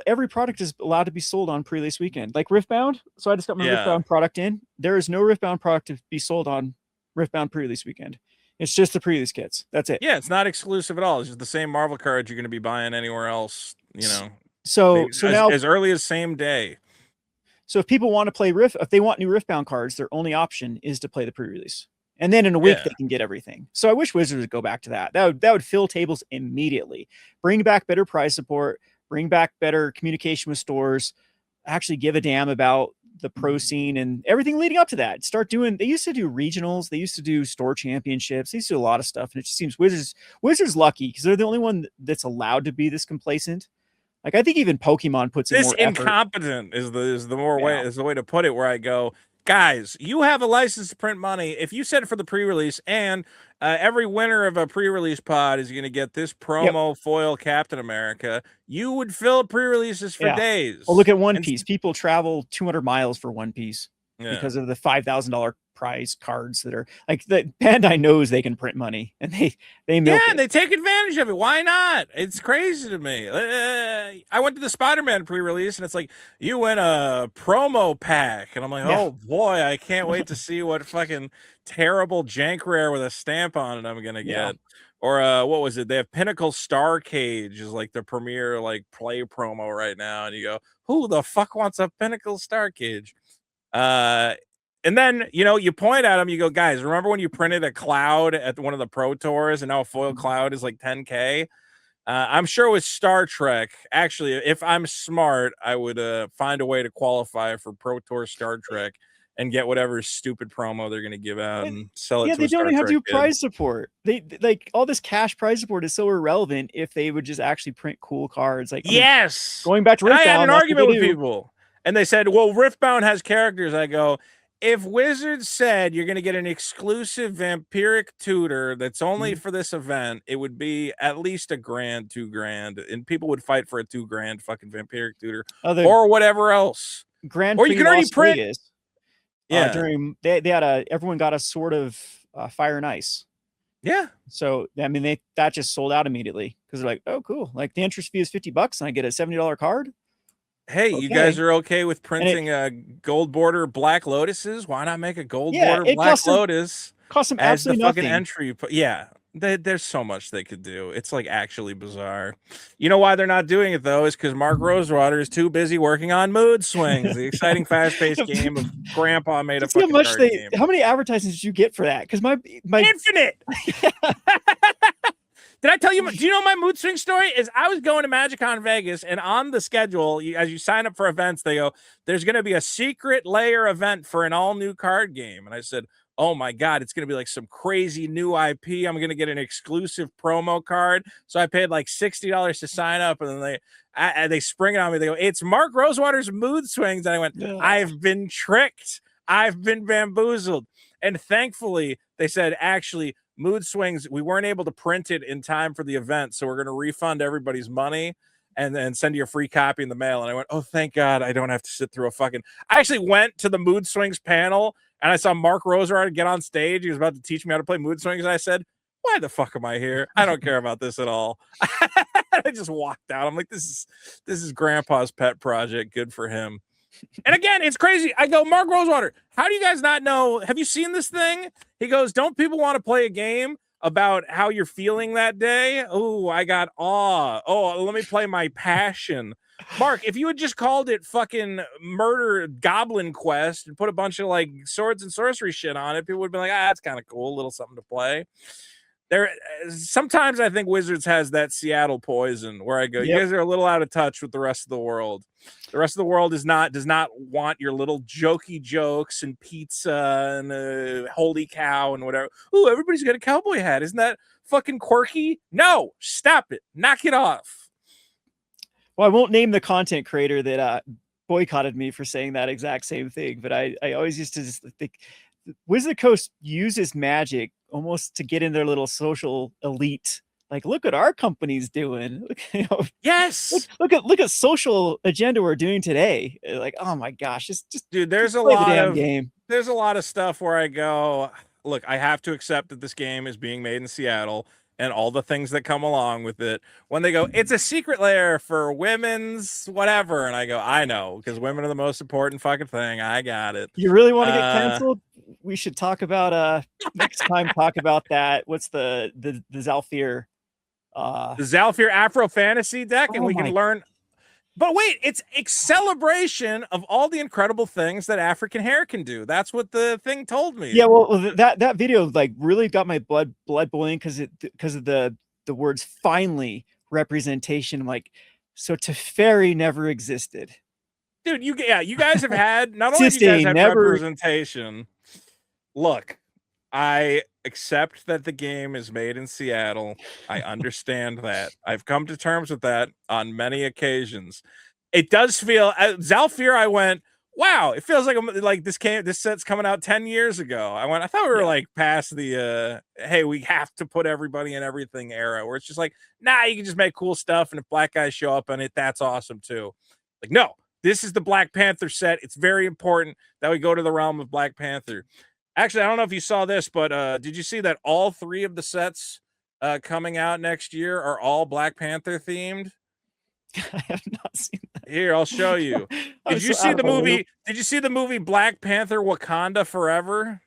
[SPEAKER 2] Every product is allowed to be sold on pre-release weekend, like Riftbound. So I just got my Riftbound product in. There is no Riftbound product to be sold on Riftbound pre-release weekend. It's just the pre-release kits. That's it.
[SPEAKER 1] Yeah, it's not exclusive at all. It's just the same Marvel cards you're going to be buying anywhere else.
[SPEAKER 2] So now
[SPEAKER 1] as early as same day.
[SPEAKER 2] So if people want to play if they want new Riftbound cards, their only option is to play the pre-release. And then in a week they can get everything. So I wish Wizards would go back to that. That would fill tables immediately. Bring back better price support. Bring back better communication with stores, actually give a damn about the pro scene and everything leading up to that. They used to do regionals. They used to do store championships. They used to do a lot of stuff. And it just seems Wizards lucky, because they're the only one that's allowed to be this complacent. Like, I think even Pokemon puts in more effort.
[SPEAKER 1] This incompetent is the way to put it, where I go, guys, you have a license to print money. If you set it for the pre-release, and every winner of a pre-release pod is going to get this promo foil Captain America, you would fill pre-releases for days.
[SPEAKER 2] Well, look at One Piece. People travel 200 miles for One Piece because of the $5,000 prize cards that are like, the Bandai knows they can print money, and they milk it.
[SPEAKER 1] And they take advantage of it. Why not? It's crazy to me. I went to the Spider-Man pre-release, and it's like, you win a promo pack, and I'm like, oh boy, I can't wait to see what fucking terrible jank rare with a stamp on it I'm gonna get. Or what was it? They have Pinnacle Star Cage is like the premier like play promo right now, and you go, who the fuck wants a Pinnacle Star Cage? And then, you point at them, you go, guys, remember when you printed a cloud at one of the pro tours, and now a foil cloud is like 10K? I'm sure with Star Trek, actually, if I'm smart, I would find a way to qualify for Pro Tour Star Trek and get whatever stupid promo they're going to give out and sell it to a Star Trek.
[SPEAKER 2] Yeah, they don't have to do
[SPEAKER 1] kid.
[SPEAKER 2] Prize support. They like all this cash prize support is so irrelevant if they would just actually print cool cards. Like,
[SPEAKER 1] yes,
[SPEAKER 2] going back to Riftbound,
[SPEAKER 1] I had an argument with people, and they said, well, Riftbound has characters. I go, if Wizards said you're going to get an exclusive vampiric tutor that's only for this event, it would be at least $1,000, $2,000, and people would fight for a $2,000 fucking vampiric tutor or whatever else.
[SPEAKER 2] Grand
[SPEAKER 1] Or you
[SPEAKER 2] Prix
[SPEAKER 1] can already
[SPEAKER 2] Las
[SPEAKER 1] print.
[SPEAKER 2] Vegas.
[SPEAKER 1] Yeah.
[SPEAKER 2] During they had everyone got a Sword of Fire and Ice.
[SPEAKER 1] Yeah.
[SPEAKER 2] So I mean that just sold out immediately because they're like, oh cool, like the interest fee is $50 and I get a $70 card.
[SPEAKER 1] Hey, you guys are okay with printing gold border Black Lotuses? Why not make a gold border Black Lotus
[SPEAKER 2] cost them
[SPEAKER 1] as the fucking
[SPEAKER 2] nothing.
[SPEAKER 1] entry? Yeah, there's so much they could do. It's like actually bizarre. You know why they're not doing it though? Is because Mark Rosewater is too busy working on Mood Swings, the exciting fast-paced game of Grandpa made a fucking card game.
[SPEAKER 2] How many advertisements did you get for that? Because my
[SPEAKER 1] infinite. Did I tell you? Do you know my Mood Swing story? Is I was going to MagicCon Vegas, and on the schedule, as you sign up for events, they go, "There's going to be a secret layer event for an all-new card game." And I said, "Oh my god, it's going to be like some crazy new IP. I'm going to get an exclusive promo card." So I paid like $60 to sign up, and then they spring it on me. They go, "It's Mark Rosewater's Mood Swings," and I went, "I've been tricked. I've been bamboozled." And thankfully, they said, "Actually, Mood Swings, we weren't able to print it in time for the event, so we're going to refund everybody's money and then send you a free copy in the mail." And I went, "Oh, thank God, I don't have to sit through a fucking..." I actually went to the Mood Swings panel, and I saw Mark Rosewater get on stage. He was about to teach me how to play Mood Swings, and I said, "Why the fuck am I here? I don't care about this at all." I just walked out. I'm like, this is Grandpa's pet project. Good for him. And again, it's crazy. I go, "Mark Rosewater, how do you guys not know? Have you seen this thing?" He goes, "Don't people want to play a game about how you're feeling that day?" Oh, I got awe. Oh, let me play my passion. Mark, if you had just called it fucking Murder Goblin Quest and put a bunch of like swords and sorcery shit on it, people would be like, "Ah, that's kind of cool, a little something to play." There, sometimes I think Wizards has that Seattle poison where I go, "You guys are a little out of touch with the rest of the world. The rest of the world does not want your little jokey jokes and pizza and holy cow and whatever. Ooh, everybody's got a cowboy hat. Isn't that fucking quirky? No, stop it. Knock it off."
[SPEAKER 2] Well, I won't name the content creator that boycotted me for saying that exact same thing, but I always used to just think Wizard Coast uses Magic almost to get in their little social elite. Like, look what our company's doing.
[SPEAKER 1] Yes.
[SPEAKER 2] Look at social agenda we're doing today. Like, oh my gosh, just
[SPEAKER 1] dude, there's a lot of stuff where I go, look, I have to accept that this game is being made in Seattle and all the things that come along with it. When they go, "It's a secret layer for women's whatever," and I go, "I know, because women are the most important fucking thing. I got it."
[SPEAKER 2] You really want to get canceled? We should talk about next time. Talk about that. What's the Zalfir?
[SPEAKER 1] The Zalfir Afro Fantasy deck, and we can learn. But wait, it's a celebration of all the incredible things that African hair can do. That's what the thing told me.
[SPEAKER 2] Yeah, well, that video like really got my blood boiling because of the words "finally" representation. Like, so Teferi never existed.
[SPEAKER 1] Dude, you guys have had not only have you guys had representation. Look, I accept that the game is made in Seattle. I understand that. I've come to terms with that on many occasions. It does feel Zalfir, I went, wow, it feels like this set's coming out 10 years ago. I thought we were like past the hey, we have to put everybody in everything era where it's just like, nah, you can just make cool stuff, and if black guys show up on it, that's awesome too. Like, no, this is the Black Panther set. It's very important that we go to the realm of Black Panther. Actually, I don't know if you saw this, but did you see that all 3 of the sets coming out next year are all Black Panther themed?
[SPEAKER 2] I have not seen that.
[SPEAKER 1] Here, I'll show you. Did you see the movie? Did you see the movie Black Panther: Wakanda Forever?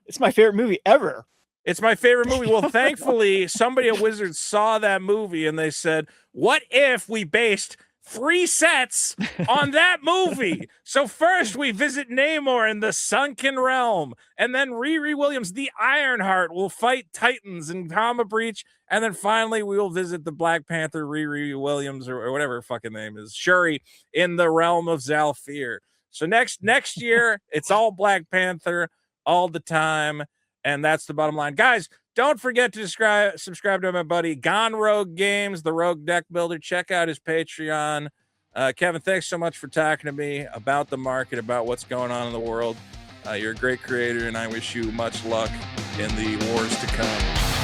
[SPEAKER 2] It's my favorite movie ever.
[SPEAKER 1] It's my favorite movie. Well, thankfully, somebody at Wizards saw that movie and they said, "What if we based 3 sets on that movie?" So first we visit Namor in the Sunken Realm, and then Riri Williams, the Ironheart, will fight Titans in Kama Breach, and then finally we will visit the Black Panther Riri Williams or whatever her fucking name is, Shuri, in the realm of Zalfir. So next year it's all Black Panther all the time, and that's the bottom line, guys. Don't forget to subscribe to my buddy Gone Rogue Games, the Rogue Deck Builder. Check out his Patreon. Kevin, thanks so much for talking to me about the market, about what's going on in the world. You're a great creator, and I wish you much luck in the wars to come.